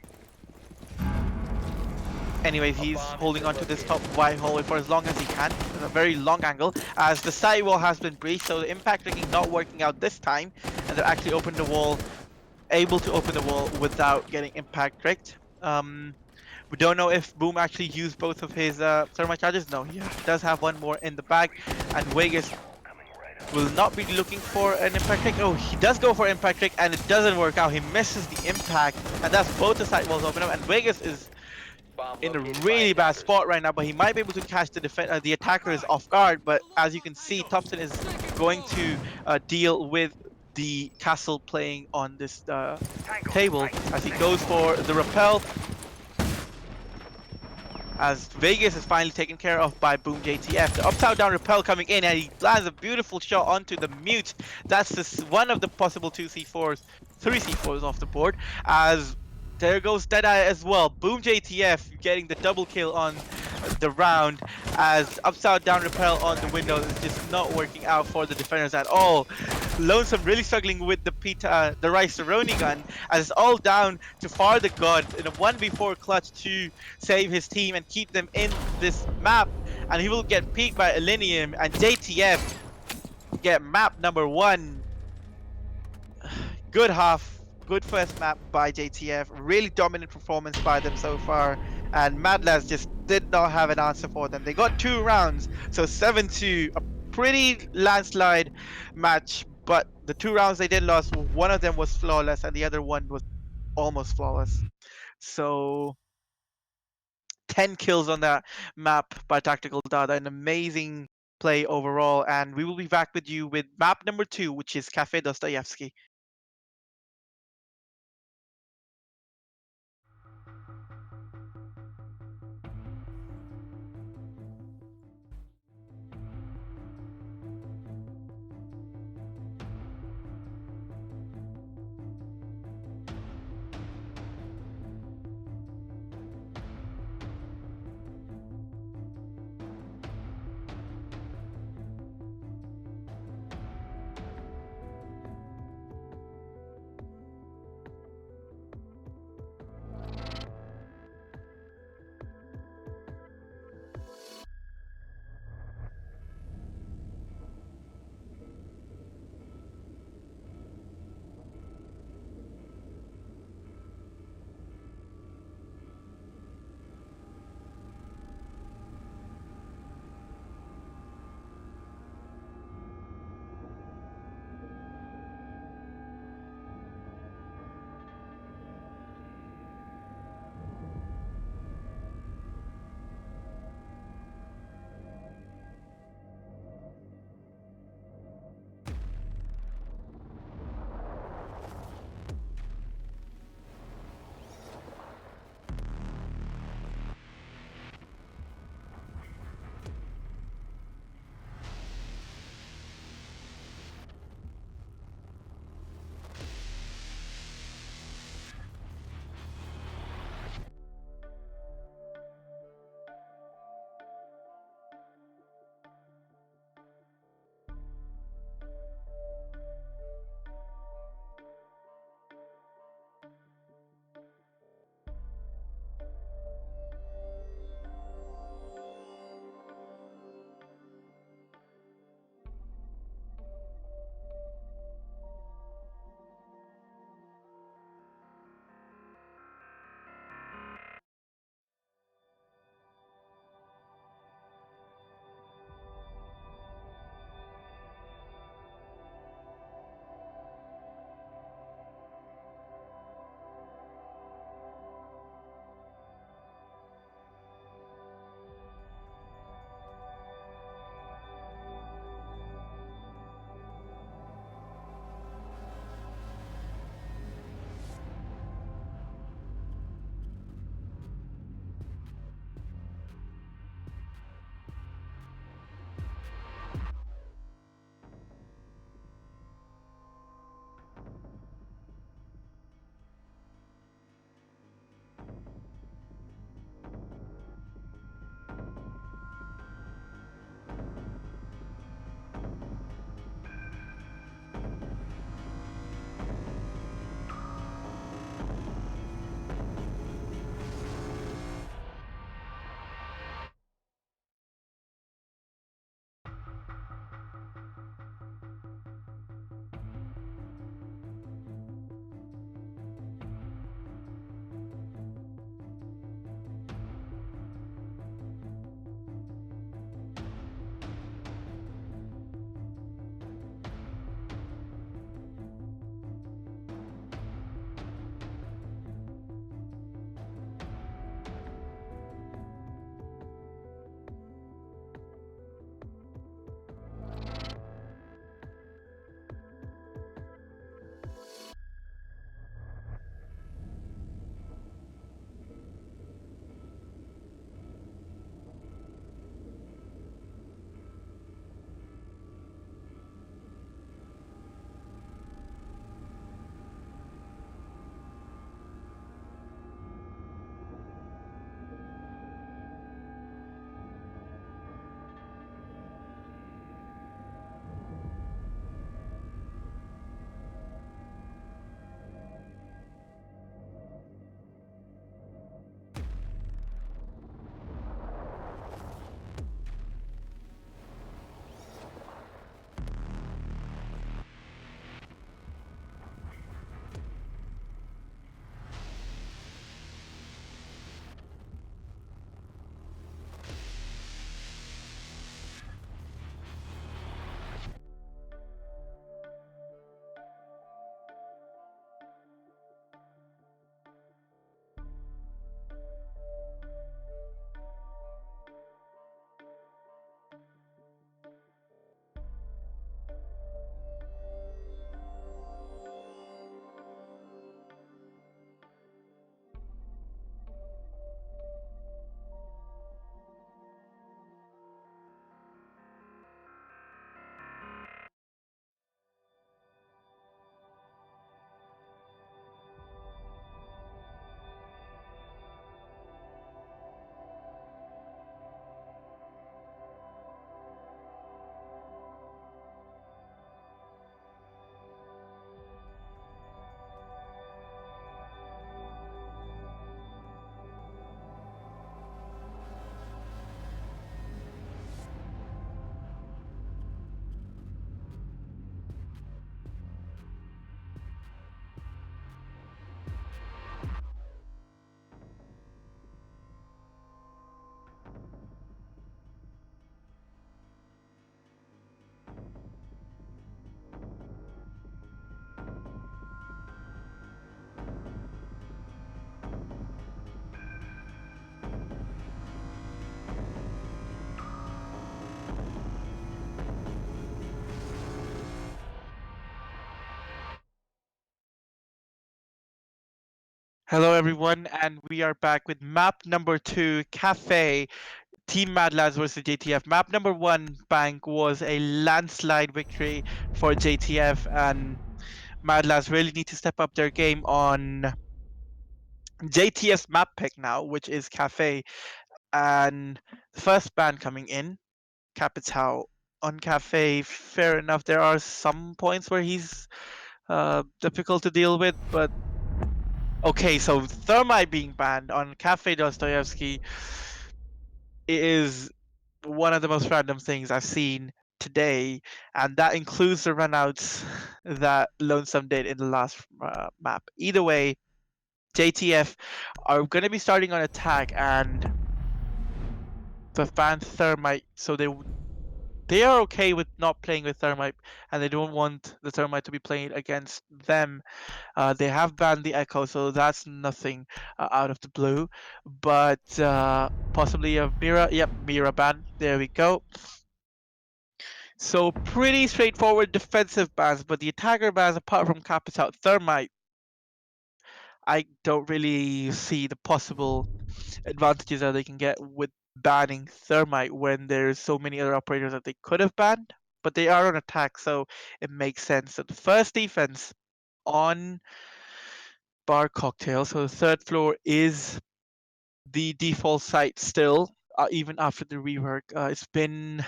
anyways, A he's bomb has holding been on to this located. top wide hallway for as long as he can, at a very long angle, as the side wall has been breached, so the impact rigging not working out this time, and they're actually open the wall, able to open the wall without getting impact rigged. We don't know if Boom actually used both of his thermite charges. No, he does have one more in the bag, and Vegas will not be looking for an impact trick. Oh, he does go for impact trick, and it doesn't work out. He misses the impact, and that's both the side walls open up, and Vegas is Bomb in a located by really bad attackers. spot right now, but he might be able to catch the attackers off guard. But as you can see, Thompson is going to deal with the castle playing on this table as he goes for the repel, as Vegas is finally taken care of by Boom JTF. The upside down repel coming in, and he lands a beautiful shot onto the mute. That's just one of the possible 2C4s, 3C4s off the board, as there goes Deadeye as well. Boom JTF getting the double kill on the round, as upside down repel on the window is just not working out for the defenders at all. Lonesome really struggling with the Rice-A-Roni gun, as it's all down to Far the God in a 1v4 clutch to save his team and keep them in this map. And he will get peaked by Elenium, and JTF get map number 1. Good half, good first map by JTF. Really dominant performance by them so far. And MADLADS just did not have an answer for them. They got 2 rounds, so 7-2, a pretty landslide match. But the 2 rounds they did lose, one of them was flawless, and the other one was almost flawless. So 10 kills on that map by Tactical Dada. An amazing play overall. And we will be back with you with map number 2, which is Cafe Dostoevsky. Hello, everyone, and we are back with map number 2, Cafe, Team MADLADS versus JTF. Map number 1, Bank, was a landslide victory for JTF, and MADLADS really need to step up their game on JTF's map pick now, which is Cafe. And the first ban coming in, Capital. On Cafe, fair enough, there are some points where he's difficult to deal with, but okay, so Thermite being banned on Cafe Dostoevsky is one of the most random things I've seen today, and that includes the runouts that Lonesome did in the last map. Either way, JTF are going to be starting on attack, and the ban Thermite, so they are okay with not playing with Thermite, and they don't want the Thermite to be playing against them. They have banned the Echo, so that's nothing out of the blue. But possibly a Mira. Yep, Mira ban. There we go. So pretty straightforward defensive bans, but the attacker bans, apart from Capital Thermite, I don't really see the possible advantages that they can get with banning Thermite when there's so many other operators that they could have banned. But they are on attack, so it makes sense. So the first defense on Bar Cocktail, so the third floor is the default site still, even after the rework. It's been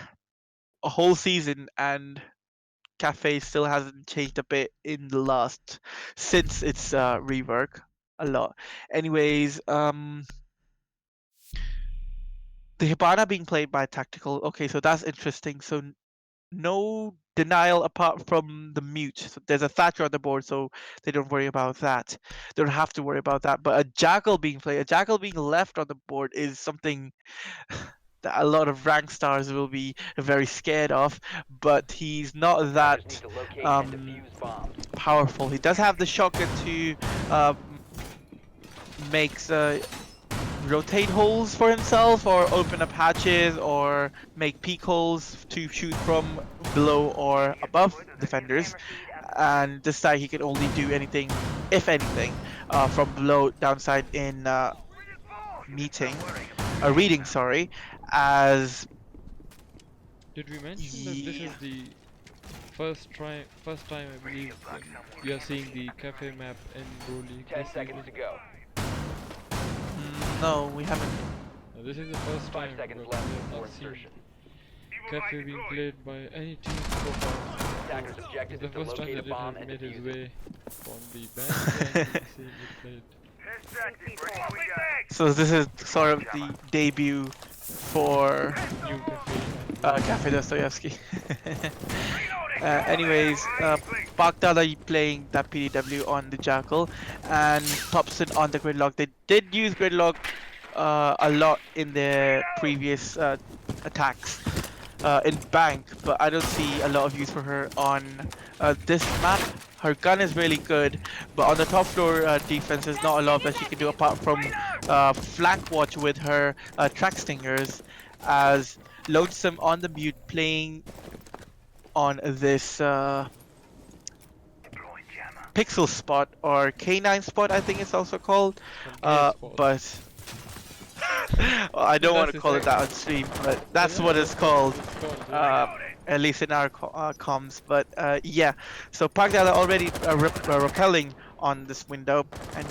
a whole season, and Cafe still hasn't changed a bit in the last since its rework. A lot. Anyways, the Hibana being played by Tactical. Okay, so that's interesting. So no denial apart from the mute. So there's a Thatcher on the board, so they don't worry about that. They don't have to worry about that. But a Jackal being played, a Jackal being left on the board is something that a lot of rank stars will be very scared of. But he's not Attackers need that to locate and um, defuse bombs. powerful. He does have the shotgun to makes rotate holes for himself or open up hatches or make peek holes to shoot from below or above defenders. And this side he can only do anything, if anything, from below downside in reading, sorry, as Did we mention that this he, is the first time I believe we are seeing the cafe map in Pro League 10 this seconds season? to go. no, we haven't. This is the first 5 time seconds that left we have before not seen insertion. cafe being played by any team so far. Attackers' So objective it's is the to first time locate a that it bomb has and made its defuse it. way from the ban and we're seeing it played. So this is sort of the debut for New cafe and we're Cafe Dostoevsky. Anyways, Baghdadi playing that PDW on the Jackal and Thompson on the Gridlock. They did use Gridlock a lot in their previous attacks in Bank, but I don't see a lot of use for her on this map. Her gun is really good, but on the top floor defense, there's not a lot that she can do apart from flank watch with her track stingers, as Lonesome on the mute playing on this pixel spot or K9 spot, I think it's also called. on gay spot. But I don't want That's to his call it that second. on stream, but that's Yeah, what it's that's what called. it's called, yeah. Uh, at least in our comms. But yeah, so Pagdala already repelling on this window and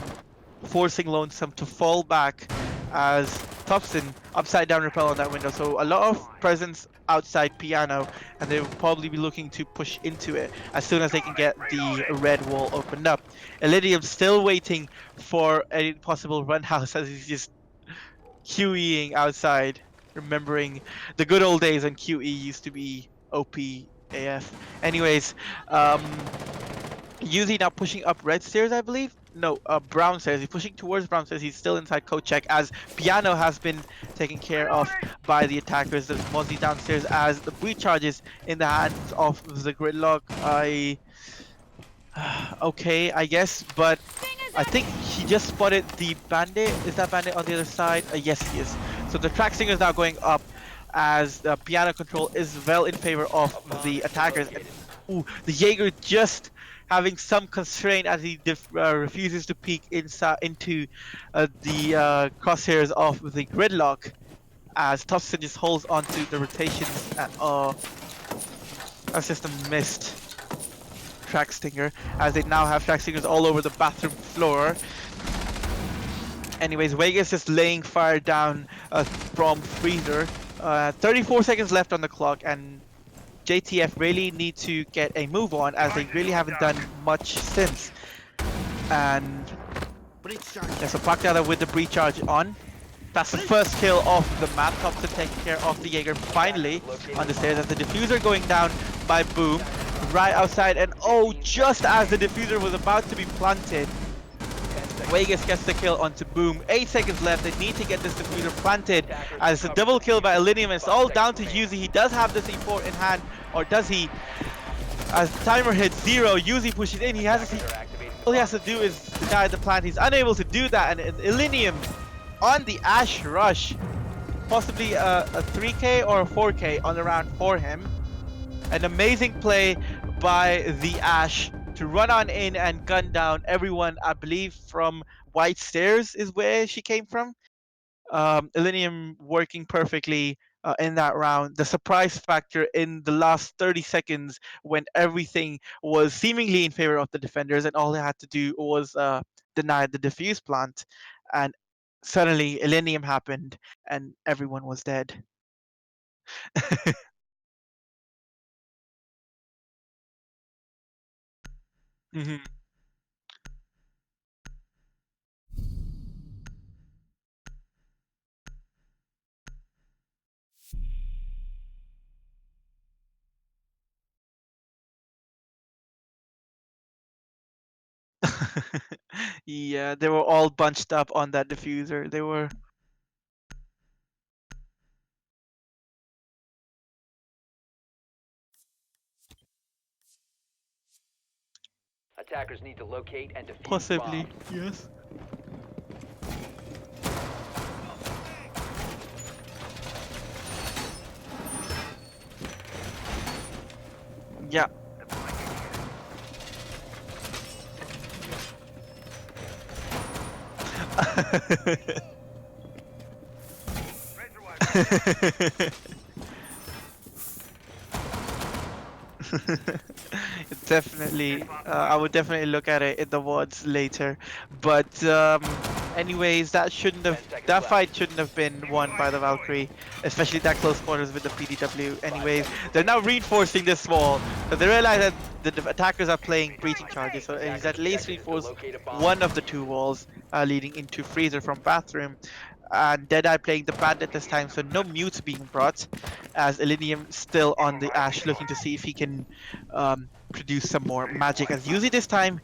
forcing Lonesome to fall back as Thompson upside down repel on that window. So a lot of presence outside Piano, and they will probably be looking to push into it as soon as they can get the red wall opened up. Elydium still waiting for a possible run house as he's just QEing outside, remembering the good old days when QE used to be OP AF. Anyways, Yuzi now pushing up red stairs, I believe. No, brown stairs. He's pushing towards brown stairs. He's still inside code check as Piano has been taken care of by the attackers. There's Mozzie downstairs as the breach charges in the hands of the gridlock. Okay, I guess, but I think he just spotted the bandit. Is that bandit on the other side? Yes, he is. So the track singer is now going up as the piano control is well in favor of A bomb the has been attackers. located. Ooh, the Jaeger just having some constraint as he refuses to peek inside into the crosshairs of the gridlock, as Thompson just holds onto the rotations. That's just a missed track stinger, as they now have track stingers all over the bathroom floor. Anyways, Vegas is laying fire down from Freezer. 34 seconds left on the clock, and JTF really need to get a move on, as they really haven't done much since. And yeah, so Pakdada with the breach charge on. That's the first kill of the map. Thompson taking care of the Jaeger finally on the stairs, as the diffuser going down by Boom right outside. And oh, just as the diffuser was about to be planted, Vegas gets the kill onto Boom. 8 seconds left. They need to get this diffuser planted, as a double kill by Elinium. It's all down to Yuzi. He does have the C4 in hand, or does he? As the timer hits 0, Yuzi pushes in. He has a C4. All he has to do is deny the plant. He's unable to do that, and Elinium on the Ash rush, possibly a 3k or a 4k on the round for him. An amazing play by the Ash to run on in and gun down everyone. I believe from White Stairs is where she came from. Elinium working perfectly in that round. The surprise factor in the last 30 seconds, when everything was seemingly in favor of the defenders and all they had to do was deny the defuse plant, and suddenly Elinium happened and everyone was dead. Mhm. Yeah, they were all bunched up on that diffuser. They were. Attackers need to locate and defuse Possibly, bombs. yes. Yeah. Definitely, I would definitely look at it in the WODs later. But anyways, that fight shouldn't have been won by the Valkyrie, especially that close quarters with the PDW. Anyways, they're now reinforcing this wall, so they realize that the attackers are playing breaching charges, so he's at least reinforced one of the two walls leading into Freezer from bathroom. And Deadeye playing the bandit this time, so no mutes being brought, as Elinium still on the Ash looking to see if he can produce some more magic, as Yuzi this time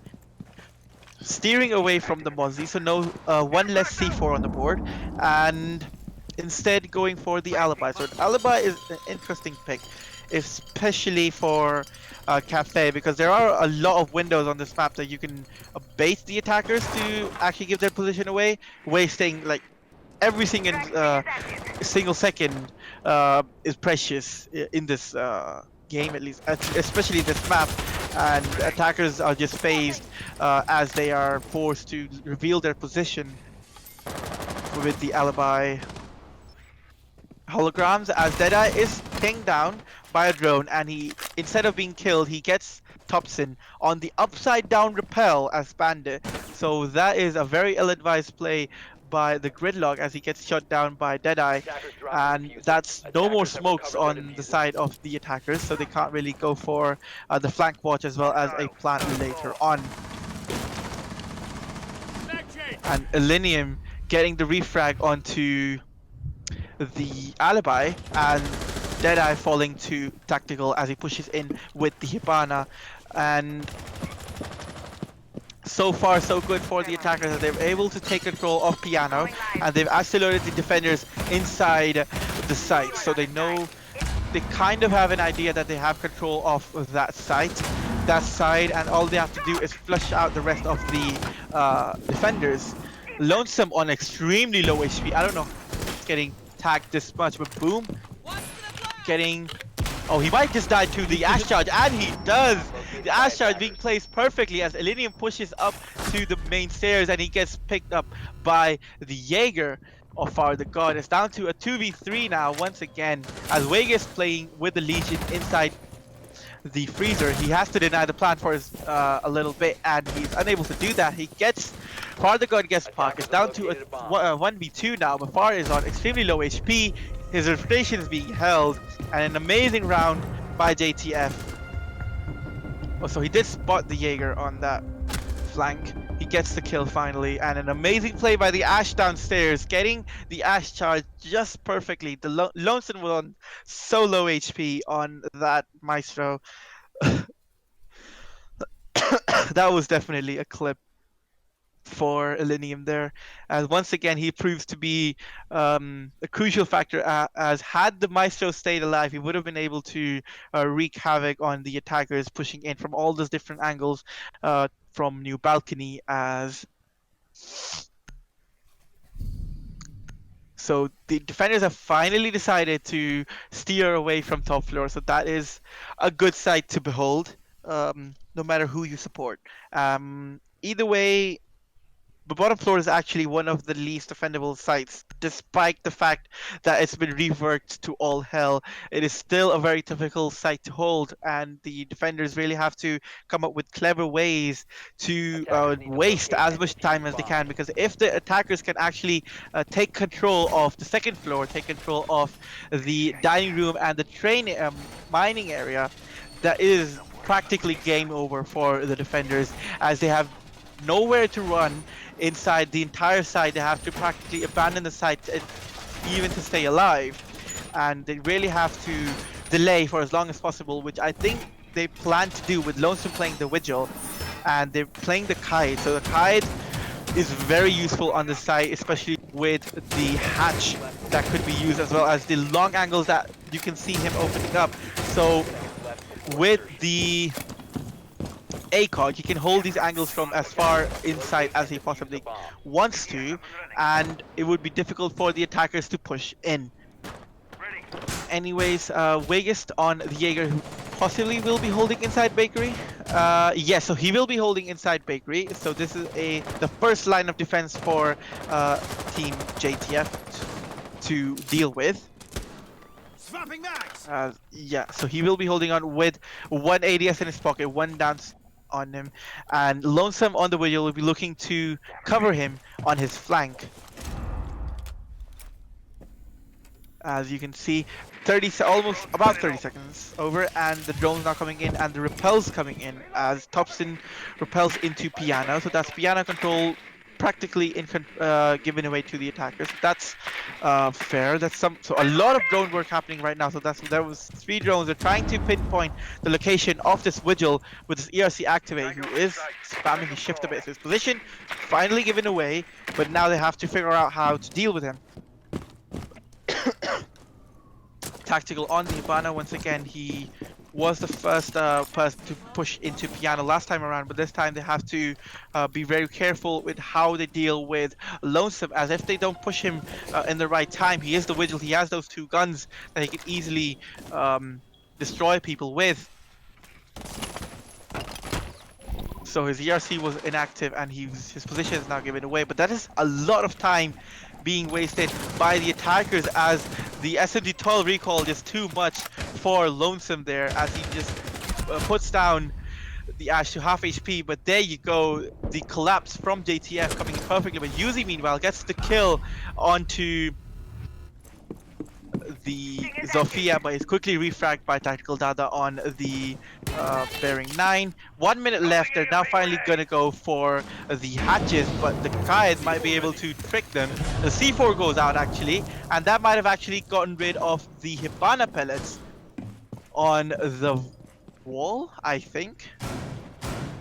steering away from the Mozzie, so no one less C4 on the board, and instead going for the Alibi. So the Alibi is an interesting pick, especially for Cafe, because there are a lot of windows on this map that you can bait the attackers to actually give their position away, wasting like every single second is precious in this game, at least, especially this map. And attackers are just phased as they are forced to reveal their position with the Alibi holograms, as Deadeye is pinged down by a drone, and he, instead of being killed, he gets Thompson on the upside down rappel as Bandit. So that is a very ill-advised play by the Gridlock, as he gets shot down by Deadeye, and that's no more smokes on the side of the attackers, so they can't really go for the flank watch as well as a plant later on. And Elinium getting the refrag onto the Alibi, and Deadeye falling to tactical as he pushes in with the Hibana. And so far so good for the attackers, that they're able to take control of Piano, and they've accelerated the defenders inside the site, so they know, they kind of have an idea that they have control of that site, that side, and all they have to do is flush out the rest of the defenders. Lonesome on extremely low HP. I don't know if he's getting tagged this much, but Boom getting... Oh, he might just die to the Ash charge, and he does! The Ash Shard being placed perfectly as Elenium pushes up to the main stairs and he gets picked up by the Jaeger of Far the God. It's down to a 2v3 now once again as Vegas playing with the Legion inside the freezer. He has to deny the plant for a little bit and he's unable to do that. He gets Far the God gets puck. It's down to a 1v2 now, but Far is on extremely low HP. His reputation is being held and an amazing round by JTF. Oh, so he did spot the Jaeger on that flank. He gets the kill finally, and an amazing play by the Ash downstairs, getting the Ash charge just perfectly. The Lonesome was on so low HP on that Maestro. That was definitely a clip for Elenium there, as once again he proves to be a crucial factor, as had the Maestro stayed alive he would have been able to wreak havoc on the attackers pushing in from all those different angles from New Balcony. As so the defenders have finally decided to steer away from top floor, so that is a good sight to behold, no matter who you support. Either way, the bottom floor is actually one of the least defendable sites, despite the fact that it's been reworked to all hell. It is still a very difficult site to hold, and the defenders really have to come up with clever ways to waste as much time as they can. Because if the attackers can actually take control of the second floor, take control of the dining room and the train mining area, that is practically game over for the defenders, as they have nowhere to run inside the entire site. They have to practically abandon the site even to stay alive, and they really have to delay for as long as possible, which I think they plan to do with Lonesome playing the Vigil and they're playing the Kite. So the Kite is very useful on the site, especially with the hatch that could be used, as well as the long angles that you can see him opening up. So with the ACOG, he can hold these angles from as far inside as he possibly wants to, and it would be difficult for the attackers to push in. Anyways, Vegas on the Jaeger, who possibly will be holding inside Bakery. Yes, so he will be holding inside Bakery. So this is the first line of defense for Team JTF to deal with. Swapping mags. Yeah, so he will be holding on with one ADS in his pocket, one down on him, and Lonesome on the Vigil will be looking to cover him on his flank. As you can see, almost about 30 seconds over, and the drone's now coming in, and the repels coming in as Thompson repels into Piano. So that's Piano control practically given away to the attackers. That's fair. So a lot of drone work happening right now. So there was 3 drones. They're trying to pinpoint the location of this Vigil with this ERC activate, who is spamming his shift a bit. So his position finally given away, but now they have to figure out how to deal with him. Tactical on the Ivana once again. He was the first person to push into Piano last time around, but this time they have to be very careful with how they deal with Lonesome, as if they don't push him in the right time, he is the Vigil, he has those 2 guns that he can easily destroy people with. So his ERC was inactive and his position is now given away, but that is a lot of time being wasted by the attackers, as the SMG-12 recall is too much for Lonesome there, as he just puts down the Ash to half HP. But there you go, the collapse from JTF coming in perfectly, but Yuzi meanwhile gets the kill onto the Zofia, but is quickly refragged by Tactical Dada on the bearing 9. 1 minute left. They're now finally gonna go for the hatches, but the Kaid might be able to trick them. The C4 goes out actually, and that might have actually gotten rid of the Hibana pellets on the wall, I think.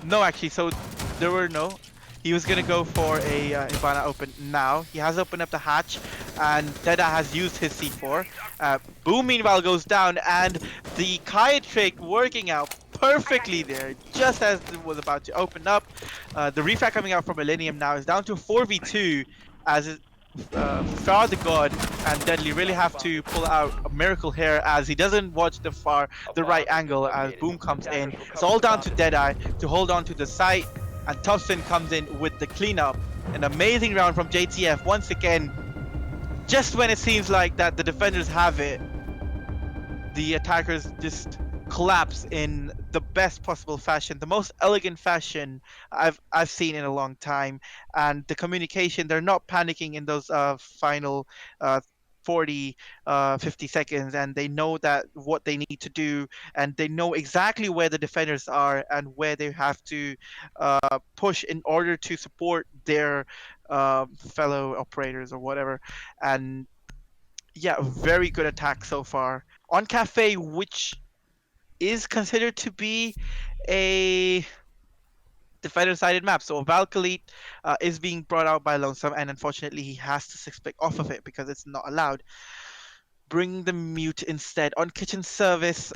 No, actually, so there were no. He was gonna go for a Hibana open now. He has opened up the hatch, and Deda has used his C4. Boom meanwhile goes down, and the Kai trick working out perfectly there, just as it was about to open up. The refrag coming out from Millennium now is down to 4v2, as Far the God and Deadly really have to pull out a miracle here as he doesn't watch the right angle as Boom comes in. It's all down to Deadeye to hold on to the site, and Tufson comes in with the cleanup. An amazing round from JTF once again. Just when it seems like that the defenders have it, the attackers just collapse in the best possible fashion, the most elegant fashion I've seen in a long time. And the communication, they're not panicking in those final uh, 40 50 seconds, and they know that what they need to do, and they know exactly where the defenders are and where they have to push in order to support their fellow operators or whatever. And yeah, very good attack so far on Cafe, which is considered to be a defender-sided map. So Valkyrie is being brought out by Lonesome, and unfortunately he has to six-pick off of it because it's not allowed. Bring the mute instead on kitchen service.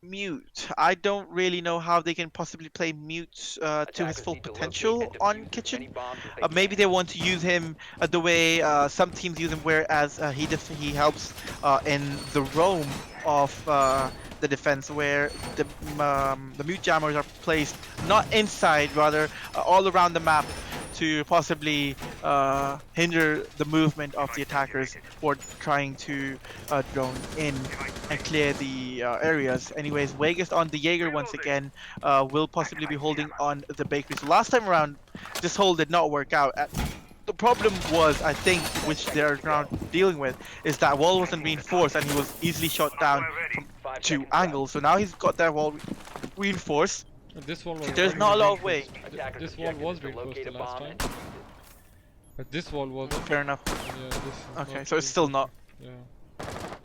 Mute. I don't really know how they can possibly play mute to his full potential on kitchen. Maybe they want to use him the way some teams use him, whereas he helps in the roam of the defense, where the mute jammers are placed not inside, rather all around the map to possibly hinder the movement of the attackers who are trying to drone in and clear the areas. Anyways, Vegas on the Jaeger once again will possibly be holding on the bakery. So last time around, this hold did not work out. The problem was, I think, which they're now dealing with, is that wall wasn't reinforced and he was easily shot down from two angles. So now he's got that wall reinforced. This wall was So there's already not a lot of way. reinforced. This wall was reinforced the last time. But this wall wasn't. Fair enough. Yeah, this is Okay, not so it's still not. reinforced.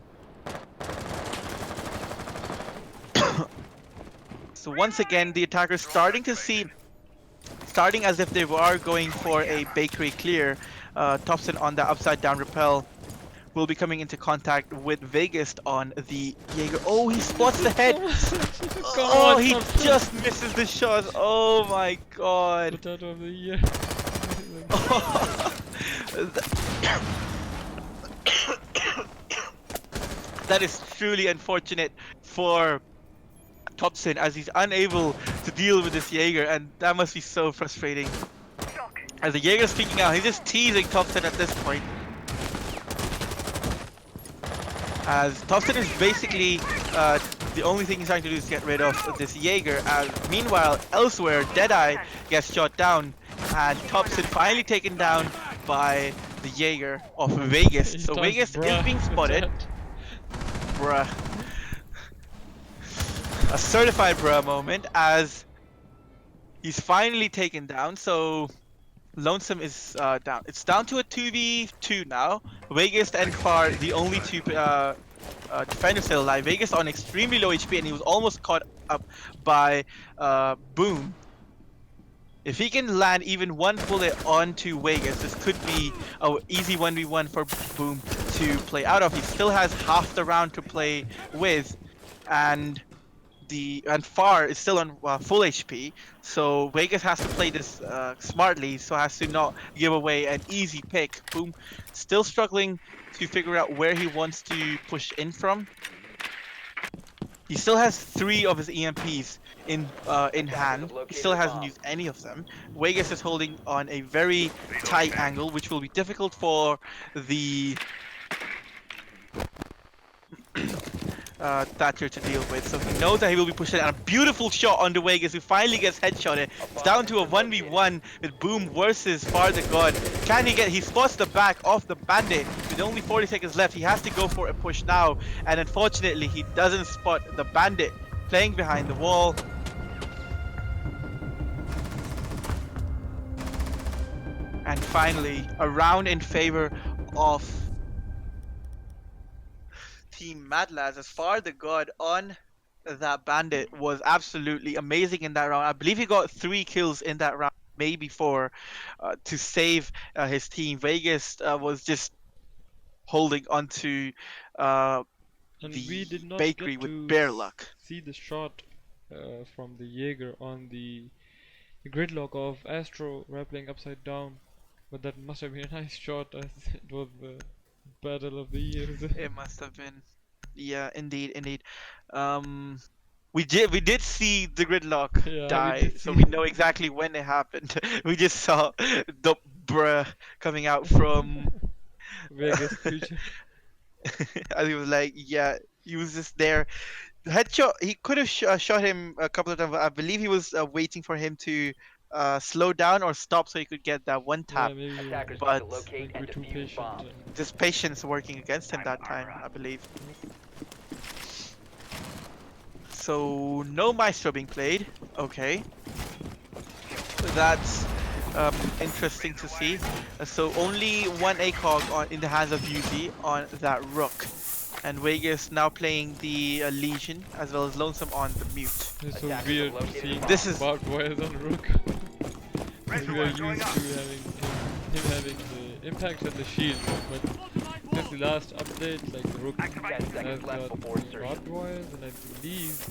Yeah. So once again, the attackers starting as if they were going for a bakery clear. Thompson on the upside down rappel will be coming into contact with Vegas on the Jaeger. Oh, he spots the head. Oh, he just misses the shot. Oh my god. Potato of the year. That is truly unfortunate for Thompson, as he's unable to deal with this Jaeger, and that must be so frustrating. As the Jaeger's peeking out, he's just teasing Thompson at this point. As Thompson is basically the only thing he's trying to do is get rid of this Jaeger. As meanwhile, elsewhere, Deadeye gets shot down, and Thompson finally taken down by the Jaeger of Vegas. So Vegas is being spotted. Bruh. A certified bruh moment as he's finally taken down. So Lonesome is down. It's down to a 2v2 now. Vegas and Far, the only two defenders still alive. Vegas on extremely low HP, and he was almost caught up by Boom. If he can land even one bullet onto Vegas, this could be an easy 1v1 for Boom to play out of. He still has half the round to play with, and Far is still on full HP, so Vegas has to play this smartly, so has to not give away an easy pick. Boom, still struggling to figure out where he wants to push in from. He still has 3 of his EMPs in hand. He still hasn't used any of them. Vegas is holding on a very tight angle, which will be difficult for the Thatcher to deal with. So he knows that he will be pushing, and a beautiful shot on the Vegas, who finally gets headshotted. It's down to a 1v1 with Boom versus Far the God. Can he get? He spots the back of the Bandit with only 40 seconds left. He has to go for a push now, and unfortunately he doesn't spot the Bandit playing behind the wall. And finally, a round in favor of Team MADLADS. As Far the God on that Bandit was absolutely amazing in that round. I believe he got 3 kills in that round, maybe 4, to save his team. Vegas was just holding onto And we did the not bakery get with to bare luck. see the shot from the Jaeger on the the gridlock of Astro rappelling upside down. But that must have been a nice shot as it was the battle of the years. It must have been. Yeah, indeed, indeed. Um, we did see the gridlock Yeah, we die, did so see we know exactly when it happened. We just saw the bruh coming out from. Vegas future. And he was like, yeah, he was just there. Headshot. He could have shot him a couple of times. But I believe he was waiting for him to slow down or stop so he could get that one Yeah, tap. maybe he was Attackers need But to locate trying to and be too defuse the patient bomb. and this patience working against him that time, I believe. So no Maestro being played. Okay, that's interesting to see. So only one ACOG on in the hands of UZ on that Rook, and Vegas now playing the Legion as well as Lonesome on the Mute. it's so Attackers have weird located seeing the This bomb. is barbed wires on Rook. Because we are Reservoir going used up. to him having the impact and the shield, but since the last update, like Rook 10 has seconds left got before insertion. barbed wires, and I believe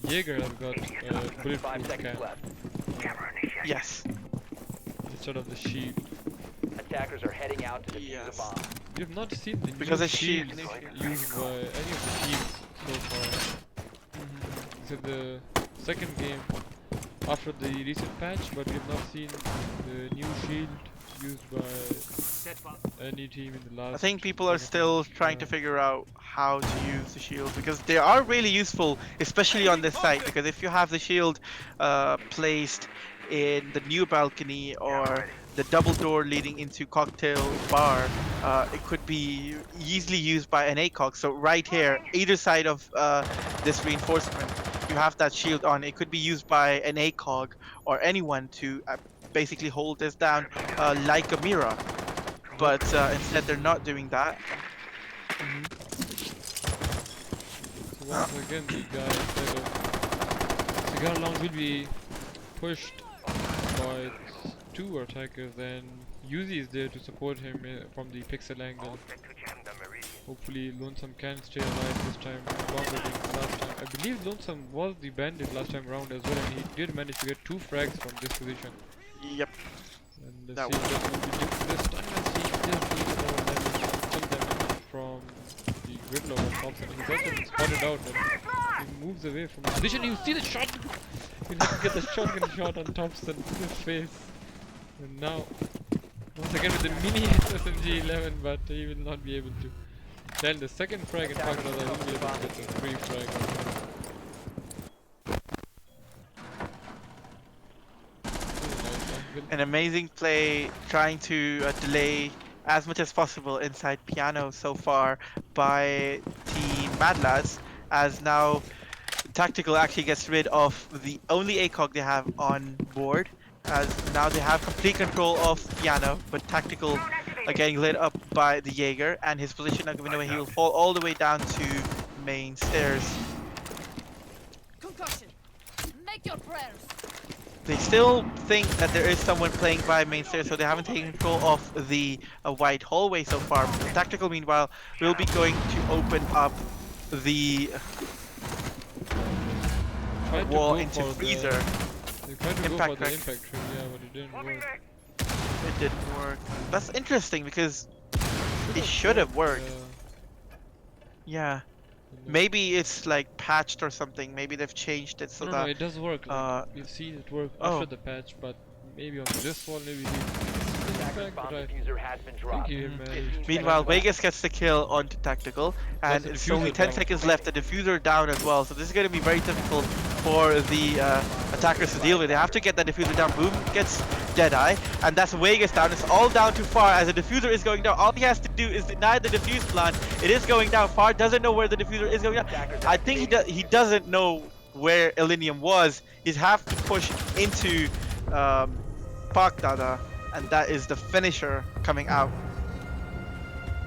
Jaeger has got 5 bulletproof seconds cam left. yes, instead of the shield. Attackers are heading out to defuse the yes, bomb. We have not seen the because new a shield. shields used by any of the teams so far. Mhm. Except the second game after the recent patch, but we have not seen the new shield used by any team in the I last think people are second still patch. trying to figure out how to use the shield because they are really useful, especially on this site. Because if you have the shield placed in the new balcony or the double door leading into cocktail bar, it could be easily used by an ACOG. So right here, either side of this reinforcement, you have that shield on. It could be used by an ACOG or anyone to basically hold this down like a mirror, Yep. but instead they're not doing that. So once again, the guy instead of cigar lounge will be pushed by two attackers, and Yuzi is there to support him from the pixel angle. Hopefully Lonesome can stay alive this time longer than last time. I believe Lonesome was the bandit last time round as well, and he did manage to get two frags from this position. Yep, And let's that see if that's going to be different this time, as he just needs more damage, some damage from the gridlock on Thompson. He's actually spotted out and he moves away from the position. You see the shot! He'll have to get the shotgun shot on Thompson in his face. And now, once again with the mini SMG-11, but he will not be able to. Then the second frag in fact, rather, he'll be able to get the free frag. Very nice an amazing play trying to delay as much as possible inside piano so far by Team MADLADS, as now Tactical actually gets rid of the only ACOG they have on board, as now they have complete control of piano, but Tactical are getting lit up by the Jaeger, and his position not given away. He will fall all the way down to main stairs. Concussion. Make your prayers. They still think that there is someone playing by main stairs, so they haven't taken control of the wide hallway so far. Tactical, meanwhile, will be going to open up the Tried to wall go into for freezer. They tried to go Impact for the track. impact trip, yeah, but it didn't work. It didn't work. That's interesting because it should Should've have worked. Yeah. you know. Maybe it's like patched or something. Maybe they've changed it so No, that it does work. Like uh we've seen it work oh after the patch, but maybe on this one, maybe he missed the Attackers impact. bomb But I diffuser has been think dropped. he Mhm. managed. Meanwhile, Seconds left. Vegas gets the kill onto Tactical, and the it's only diffuser 10 down. seconds left. The diffuser down as well, so this is going to be very difficult for the attackers to deal with. They have to get that diffuser down. Boom gets Deadeye, and that's Vegas down. It's all down too far as the diffuser is going down. All he has to do is deny the diffuse plan. It is going down far. Doesn't know where the diffuser is going down. Attackers I think he doesn't know where Elenium was. He's have to push into Park Dada, and that is the finisher coming out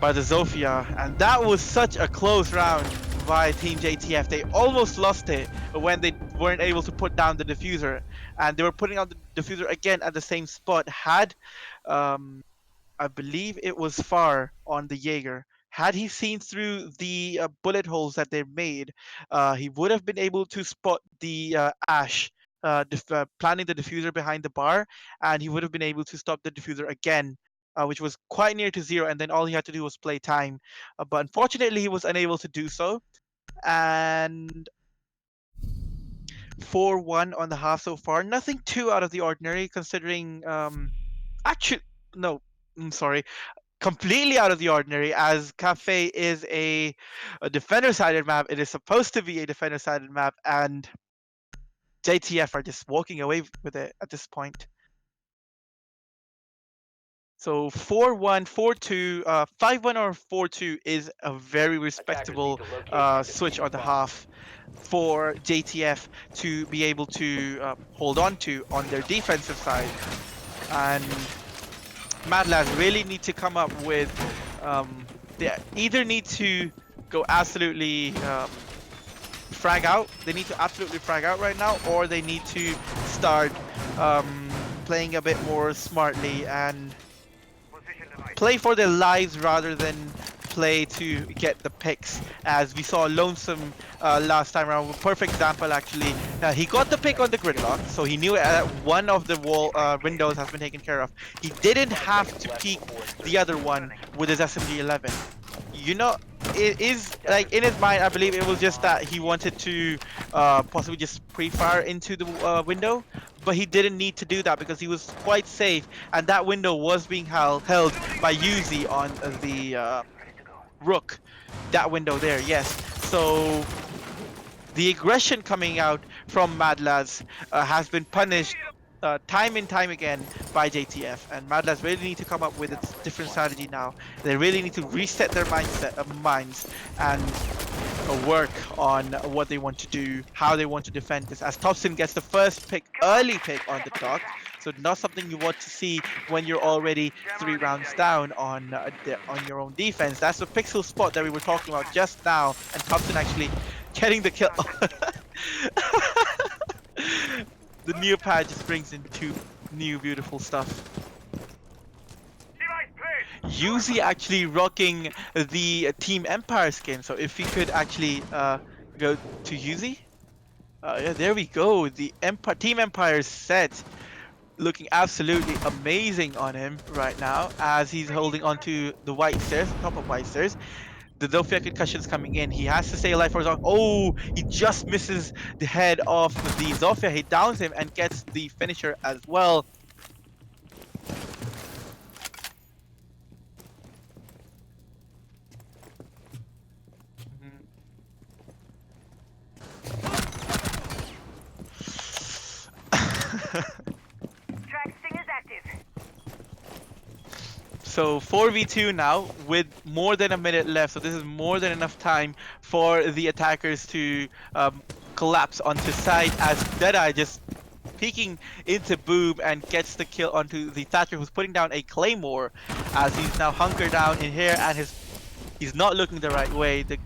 by the Zofia, and that was such a close round by Team JTF. They almost lost it when they weren't able to put down the diffuser, and they were putting out the diffuser again at the same spot. Had I believe it was far on the Jaeger. Had he seen through the bullet holes that they made, he would have been able to spot the Ash planting the diffuser behind the bar, and he would have been able to stop the diffuser again, which was quite near to zero. And then all he had to do was play time, but unfortunately he was unable to do so. And 4-1 on the half so far. Nothing too out of the ordinary, considering actually no, I'm sorry, completely out of the ordinary, as Cafe is a defender-sided map. It is supposed to be a defender-sided map, and JTF are just walking away with it at this point. So 4-1, 4-2, 5-1 or 4-2 is a very respectable switch on the half for JTF to be able to hold on to on their defensive side. And MADLADS really need to come up with, they either need to go absolutely frag out, they need to absolutely frag out right now, or they need to start playing a bit more smartly and play for their lives rather than play to get the picks, as we saw Lonesome last time around. A perfect example, actually. He got the pick on the gridlock, so he knew one of the wall windows has been taken care of. He didn't have to peek the other one with his SMG-11. You know, it is like in his mind, I believe it was just that he wanted to possibly just pre-fire into the window, but he didn't need to do that because he was quite safe, and that window was being held by Yuzi on the Rook. That window there, yes. So the aggression coming out from MADLADS has been punished time and time again by JTF, and MADLADS really need to come up with a different strategy now. They really need to reset their minds and work on what they want to do, how they want to defend this, as Thompson gets the first pick, early pick on the dot. So not something you want to see when you're already 3 rounds down on your own defense. That's the pixel spot that we were talking about just now, and Thompson actually getting the kill. The new pad just brings in 2 new beautiful stuff. Yuzi actually rocking the Team Empire skin. So if we could actually go to Yuzi. Yeah, there we go. The Team Empire set looking absolutely amazing on him right now, as he's holding onto the white stairs, top of white stairs. The Zofia concussion's coming in. He has to stay alive for his own. Oh, he just misses the head of the Zofia. He downs him and gets the finisher as well. So 4v2 now with more than a minute left, so this is more than enough time for the attackers to collapse onto site, as Deadeye just peeking into Boom and gets the kill onto the Thatcher, who's putting down a Claymore, as he's now hunkered down in here, and he's not looking the right way. The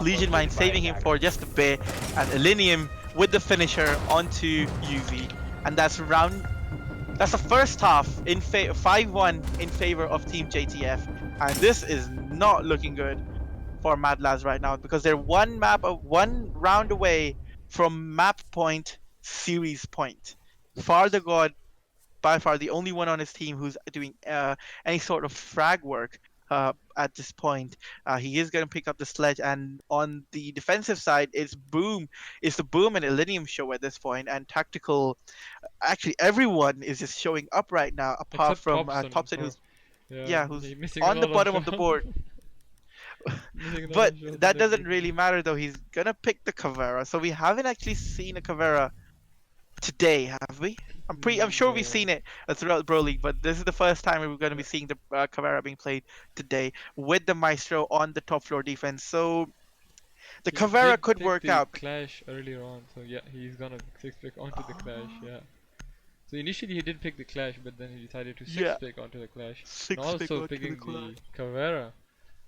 Legion Mine saving him for just a bit, and Elenium with the finisher onto UV, and that's the first half in 5-1 in favor of Team JTF, and this is not looking good for MADLADS right now, because they're one round away from map point, series point. Father God, by far the only one on his team who's doing any sort of frag work at this point. He is going to pick up the sledge, and on the defensive side, it's the Boom and Elenium show at this point, and Tactical. Actually, everyone is just showing up right now, apart Except from Thompson, Thompson, who's he's missing on a the lot bottom of the board. But that doesn't really matter though. He's gonna pick the Caveira, so we haven't actually seen a Caveira today, have we? I'm sure we've seen it throughout Bro League, but this is the first time we're going to be seeing the Caveira being played today with the Maestro on the top floor defense. So the Caveira could work out. Clash earlier on, so yeah, he's gonna 6-pick onto the Clash, yeah. So initially he did pick the Clash, but then he decided to 6-pick onto the Clash, and also picking the Caveira.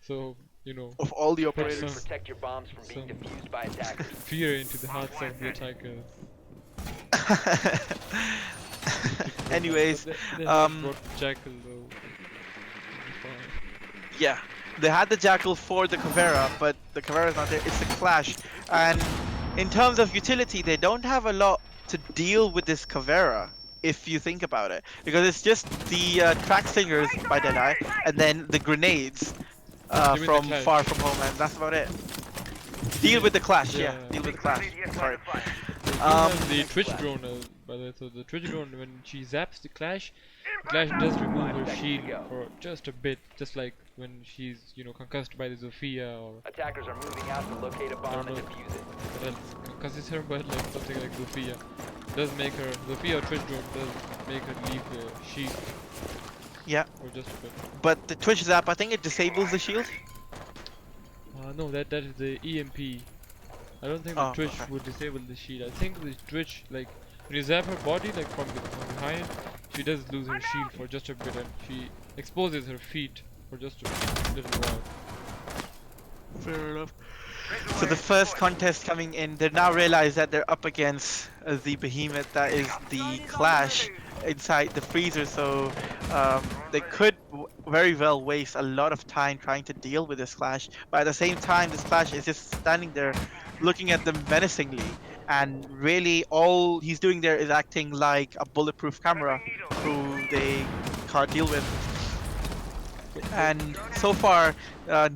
So, you know, of all the put operators, protect your bombs from being defused by attackers. fear into the hearts of the attackers. Anyways, they brought Jackal though. yeah, they had the Jackal for the Caveira, but the Caveira is not there. It's the Clash, and in terms of utility, they don't have a lot to deal with this Caveira, if you think about it, because it's just the track singers by Deadeye, and then the grenades You mean the from Clash? Far From Home, and that's about it. Deal with the Clash, yeah. Yeah. Deal with the Clash. Sorry. They do Um, have the Twitch drone, by the way. So the Twitch drone, when she zaps the Clash does remove her shield for just a bit, just like when she's, concussed by the Zofia or Attackers are moving out to locate a bomb and know. defuse it. what else concusses her, but like something like Zofia does make her, Zofia or Twitch drone does make her leave the shield yeah, for just a bit. but the Twitch Zap, I think it disables the shield. No, that is the EMP. I don't think the Oh, Twitch okay. would disable the shield. I think the Twitch, like, when you zap her body, like from behind, she does lose her shield for just a bit, and she exposes her feet for just a little while. Fair enough. So the first contest coming in, they now realize that they're up against the behemoth that is the Clash inside the freezer. So they could very well waste a lot of time trying to deal with this Clash. But at the same time, this Clash is just standing there, looking at them menacingly. And really, all he's doing there is acting like a bulletproof camera, who they can't deal with. And so far,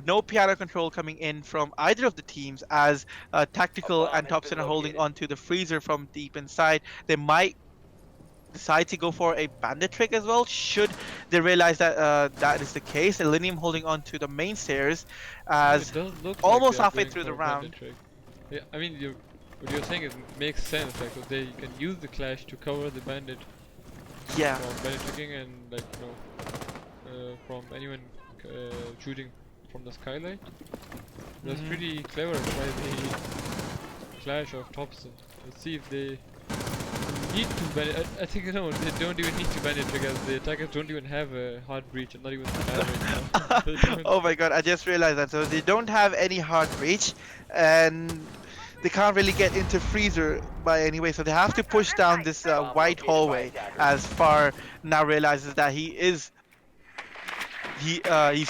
no piano control coming in from either of the teams, as Tactical bomb and has Thompson been are holding located. on to the freezer from deep inside. They might decide to go for a bandit trick as well, should they realize that that is the case. Elenium holding on to the main stairs, as It does look like almost they are halfway going through for the a bandit round. trick. Yeah, I mean, what you're saying makes sense, like, 'cause they can use the Clash to cover the bandit Yeah, from bandit tricking and, like, from anyone shooting from the skylight. That's Mhm. pretty clever by the Clash of Thompson. Let's see if they need to ban it. I think, they don't even need to ban it because the attackers don't even have a hard breach, and not even the average now. They don't- oh my god, I just realized that. So they don't have any hard breach, and they can't really get into freezer by any way. So they have to push down this Bomb white located by hallway, attackers. as Far now realizes that he's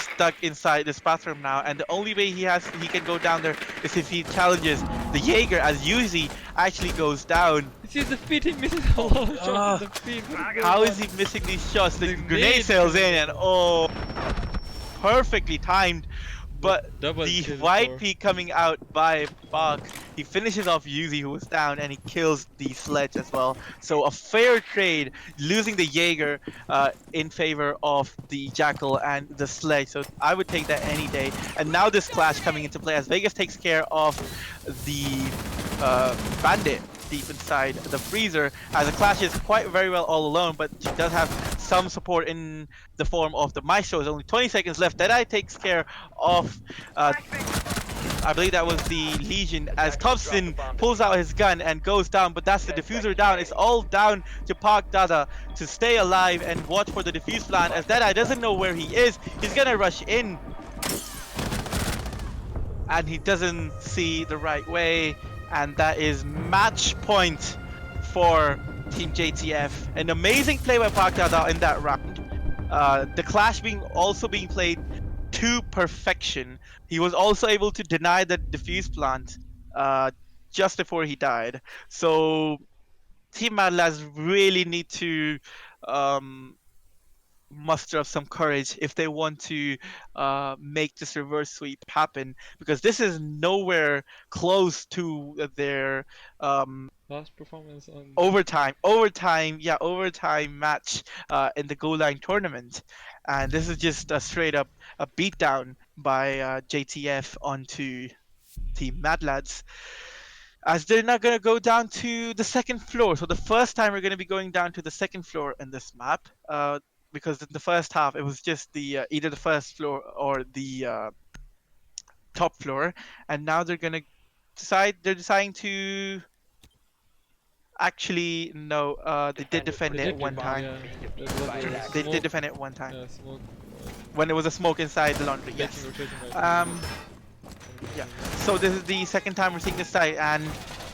stuck inside this bathroom now, and the only way he can go down there is if he challenges the Jaeger, as Yuzi actually goes down. You see the feet, he misses a lot of shots in the feet. What is How going is on? he missing these shots? The The grenade nade sails in, coming and oh, perfectly timed. But Double the kill white for- peak coming out by Bach, he finishes off Yuzi, who was down, and he kills the sledge as well. So a fair trade, losing the Jaeger in favor of the Jackal and the sledge. So I would take that any day. And now this Clash coming into play, as Vegas takes care of the bandit deep inside the freezer, as the Clash is quite very well all alone, but she does have some support in the form of the Maestro. There's only 20 seconds left. Deadeye takes care of I believe that was the Legion, as Thompson pulls out his gun and goes down, but that's the diffuser down. It's all down to Park Dada to stay alive and watch for the defuse plan, as Deadeye doesn't know where he is. He's gonna rush in, and he doesn't see the right way, and that is match point for Team JTF. An amazing play by Park Dada in that round. The Clash being played to perfection. He was also able to deny the defuse plant just before he died. So Team MADLADS really need to muster up some courage if they want to make this reverse sweep happen, because this is nowhere close to their last performance on overtime match in the goal line tournament, and this is just a straight up a beatdown by JTF onto Team MADLADS, as they're not going to go down to the second floor. So the first time we're going to be going down to the second floor in this map, because in the first half it was just the either the first floor or the top floor, and now they're deciding to actually no, they did defend they it did one do- time. yeah, Being that defused by was a attackers. They smoke. did defend it one time Yeah, smoke. when there was a smoke inside the laundry. Making Yes. rotation right. Yeah. So this is the second time we're seeing this site, and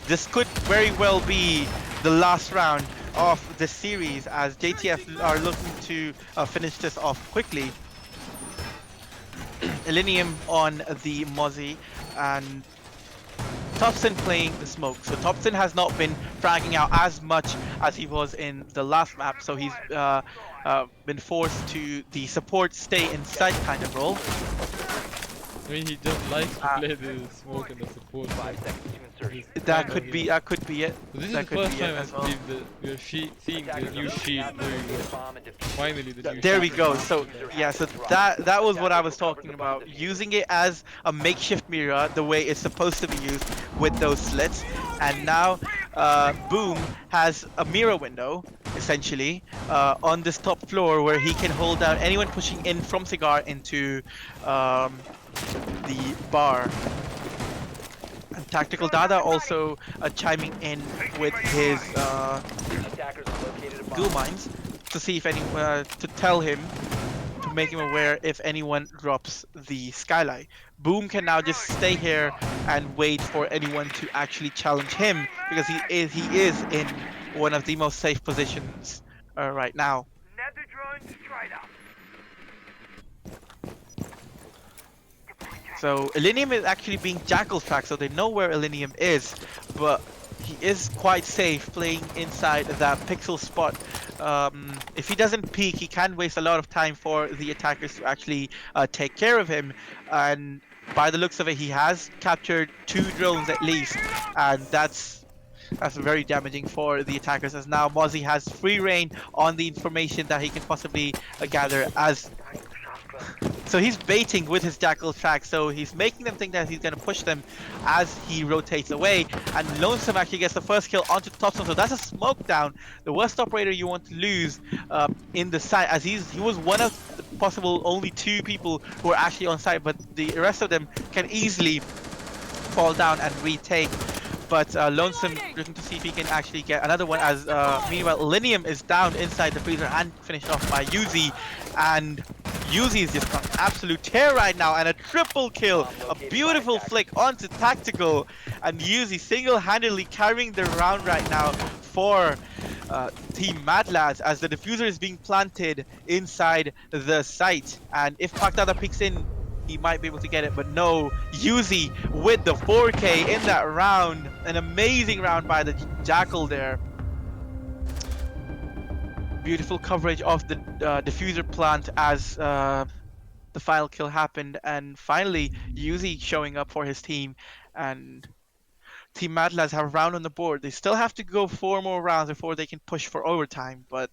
this could very well be the last round of the series, as JTF are looking to finish this off quickly. Elenium on the Mozzie, and Thompson playing the smoke. So Thompson has not been fragging out as much as he was in the last map. So he's been forced to the support stay inside kind of role. I mean, he just likes to play the smoke and the support. 5 seconds to insertion. That could be it. So this is That the could first be it time I as well. believe that we are seeing the new sheet. There we go. Finally, the new There we sheet. go. So yeah, so that was what I was talking about. Using it as a makeshift mirror, the way it's supposed to be used with those slits. And now, Boom has a mirror window essentially on this top floor where he can hold down anyone pushing in from Cigar into the bar. And Tactical Dada also chiming in with his Attackers have located a bomb. ghoul mines to see if any to tell him to make him aware if anyone drops the skylight. Boom can now just stay here and wait for anyone to actually challenge him because he is in one of the most safe positions right now. So Elenium is actually being jackal tracked, so they know where Elenium is, but he is quite safe playing inside that pixel spot. If he doesn't peek, he can waste a lot of time for the attackers to actually take care of him. And by the looks of it, he has captured 2 drones at least, and that's very damaging for the attackers. As now Mozzie has free reign on the information that he can possibly gather as. So he's baiting with his jackal track, so he's making them think that he's going to push them as he rotates away. And Lonesome actually gets the first kill onto Thompson, so that's a smoke down. The worst operator you want to lose in the site, as he was one of the possible only 2 people who are actually on site, but the rest of them can easily fall down and retake. But Lonesome looking to see if he can actually get another one, as meanwhile Elenium is down inside the freezer and finished off by Yuzi. And Yuzi is just on absolute tear right now, and a triple kill, a beautiful flick onto Tactical, and Yuzi single-handedly carrying the round right now for Team MADLADS, as the diffuser is being planted inside the site. And if Pakdada picks in, he might be able to get it, but no, Yuzi with the 4K in that round. An amazing round by the Jackal there. Beautiful coverage of the diffuser plant as the final kill happened, and finally Yuzi showing up for his team, and Team MADLADS have a round on the board. They still have to go 4 more rounds before they can push for overtime, but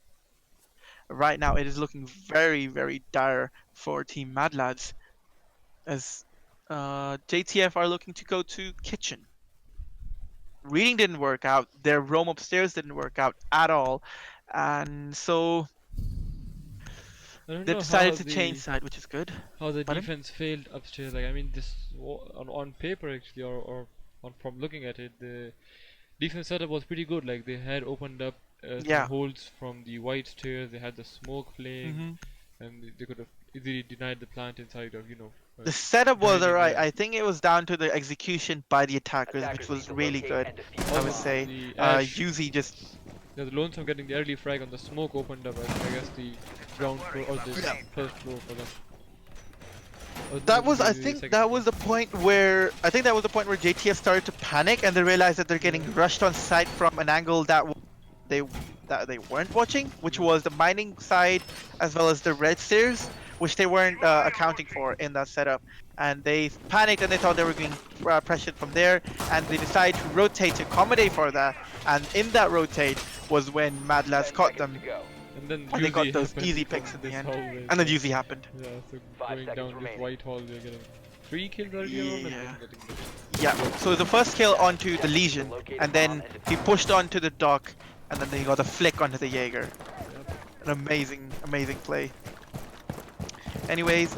right now it is looking very, very dire for Team MADLADS, as JTF are looking to go to kitchen. Reading didn't work out, their roam upstairs didn't work out at all, and so they decided to change side, which is good. How the Pardon? defense failed upstairs. Like, I mean, this on paper actually, or from looking at it, the defense setup was pretty good. Like, they had opened up some holes from the white stairs. They had the smoke playing, and they could have easily denied the plant inside of, The setup was really alright. good. I think it was down to the execution by the attackers, which was really good. I would say The Ash, Yuzi just the Lonesome getting the early frag on the smoke opened up, I guess, the ground floor or the first floor for them. that was I think that was the point where JTF started to panic, and they realized that they're getting rushed on site from an angle that they weren't watching, which was the mining side as well as the red stairs, which they weren't accounting for in that setup. And they panicked, and they thought they were being pressured from there, and they decided to rotate to accommodate for that. And in that rotate was when MADLADS caught them, and then and they got Yuzi those happened easy from picks in the this end. hallway. And then Yuzi happened. Yeah, so 5 going seconds down this remaining. white hallway, getting 3 kills earlier on, and Yeah. then getting the Yeah, so the first kill onto the Legion, and then he pushed onto the dock, and then he got a flick onto the Jaeger. An amazing, amazing play. Anyways,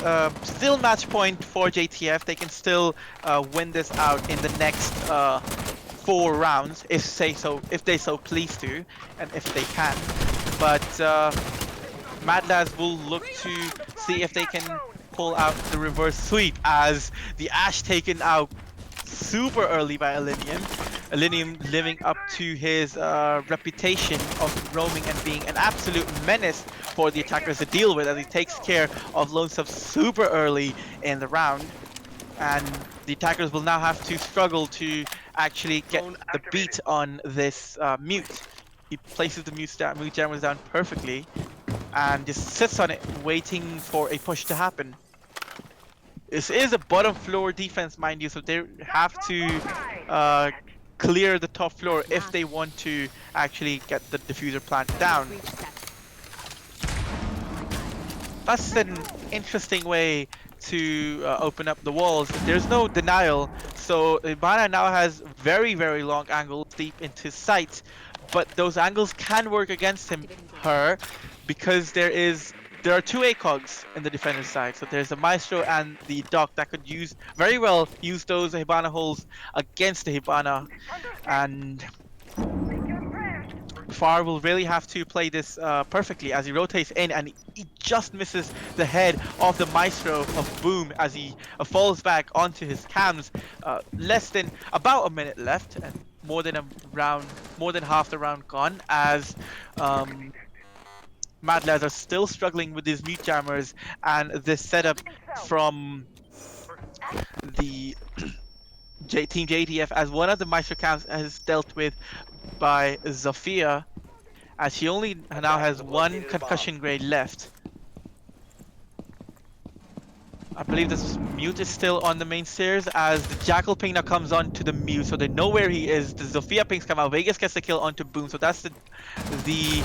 still match point for JTF. They can still win this out in the next 4 rounds, if they so please to, and if they can. But MADLADS will look to see if they can pull out the reverse sweep, as the Ash taken out super early by Elenium. Elenium living up to his reputation of roaming and being an absolute menace for the attackers to deal with, as he takes care of Lonesome super early in the round. and the attackers will now have to struggle to actually get the beat on this mute. He places the mute jammers down perfectly and just sits on it, waiting for a push to happen. This is a bottom floor defense, mind you, so they have to uh, clear the top floor if they want to actually get the diffuser plant down. That's an interesting way to open up the walls. There's no denial, so Ibana now has very, very long angles deep into sight, but those angles can work against her, because there are two ACOGs in the defender's side. So there's the Maestro and the Doc that could very well use those Hibana holes against the Hibana, and Far will really have to play this perfectly as he rotates in, and he just misses the head of the Maestro of Boom as he falls back onto his cams. Less than about a minute left, and more than half the round gone, as MADLADS are still struggling with these mute jammers and this setup from the Team JTF, as one of the Maestro cams is dealt with by Zofia, as she only now has one concussion grade left. I believe this mute is still on the main stairs, as the Jackal ping now comes on to the mute, so they know where he is. The Zofia pings come out. Vegas gets the kill onto Boom, so that's the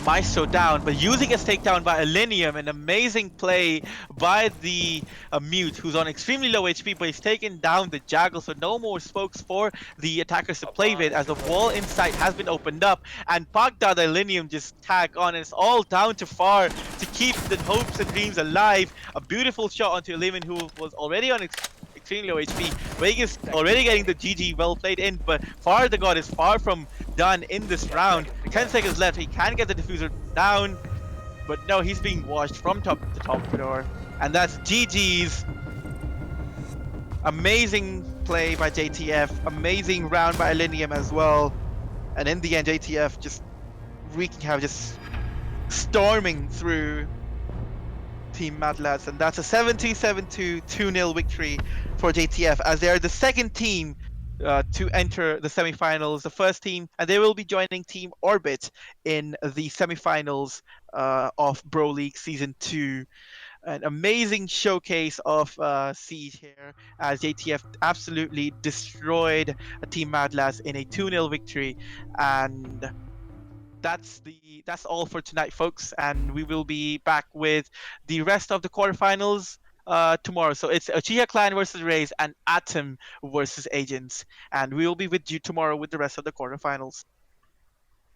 Maestro down, but using his takedown by Alinium, an amazing play by the Mute, who's on extremely low HP, but he's taken down the Jackal, so no more spokes for the attackers to play with, as the wall in sight has been opened up, and Pagda the Alinium just tag on, and it's all down to Far to keep the hopes and dreams alive. A beautiful shot onto Alinium, who was already on extremely low HP. Vegas already getting the GG, well played in, but Far the God is far from done in this round. 10 seconds left. He can get the diffuser down, but no, he's being washed from top to top floor. And that's GG's. Amazing play by JTF. Amazing round by Alinium as well. And in the end, JTF just wreaking havoc, just storming through Team MADLADS. And that's a 7-2, 2-0 victory for JTF, as they are the second team to enter the semifinals. The first team, and they will be joining Team Orbit in the semifinals of Bro League Season 2. An amazing showcase of Siege here, as JTF absolutely destroyed Team MADLADS in a 2-0 victory. And that's all for tonight, folks, and we will be back with the rest of the quarterfinals tomorrow. So it's Uchiha Clan versus Raze and Atom versus Agents, and we will be with you tomorrow with the rest of the quarterfinals.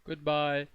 Goodbye.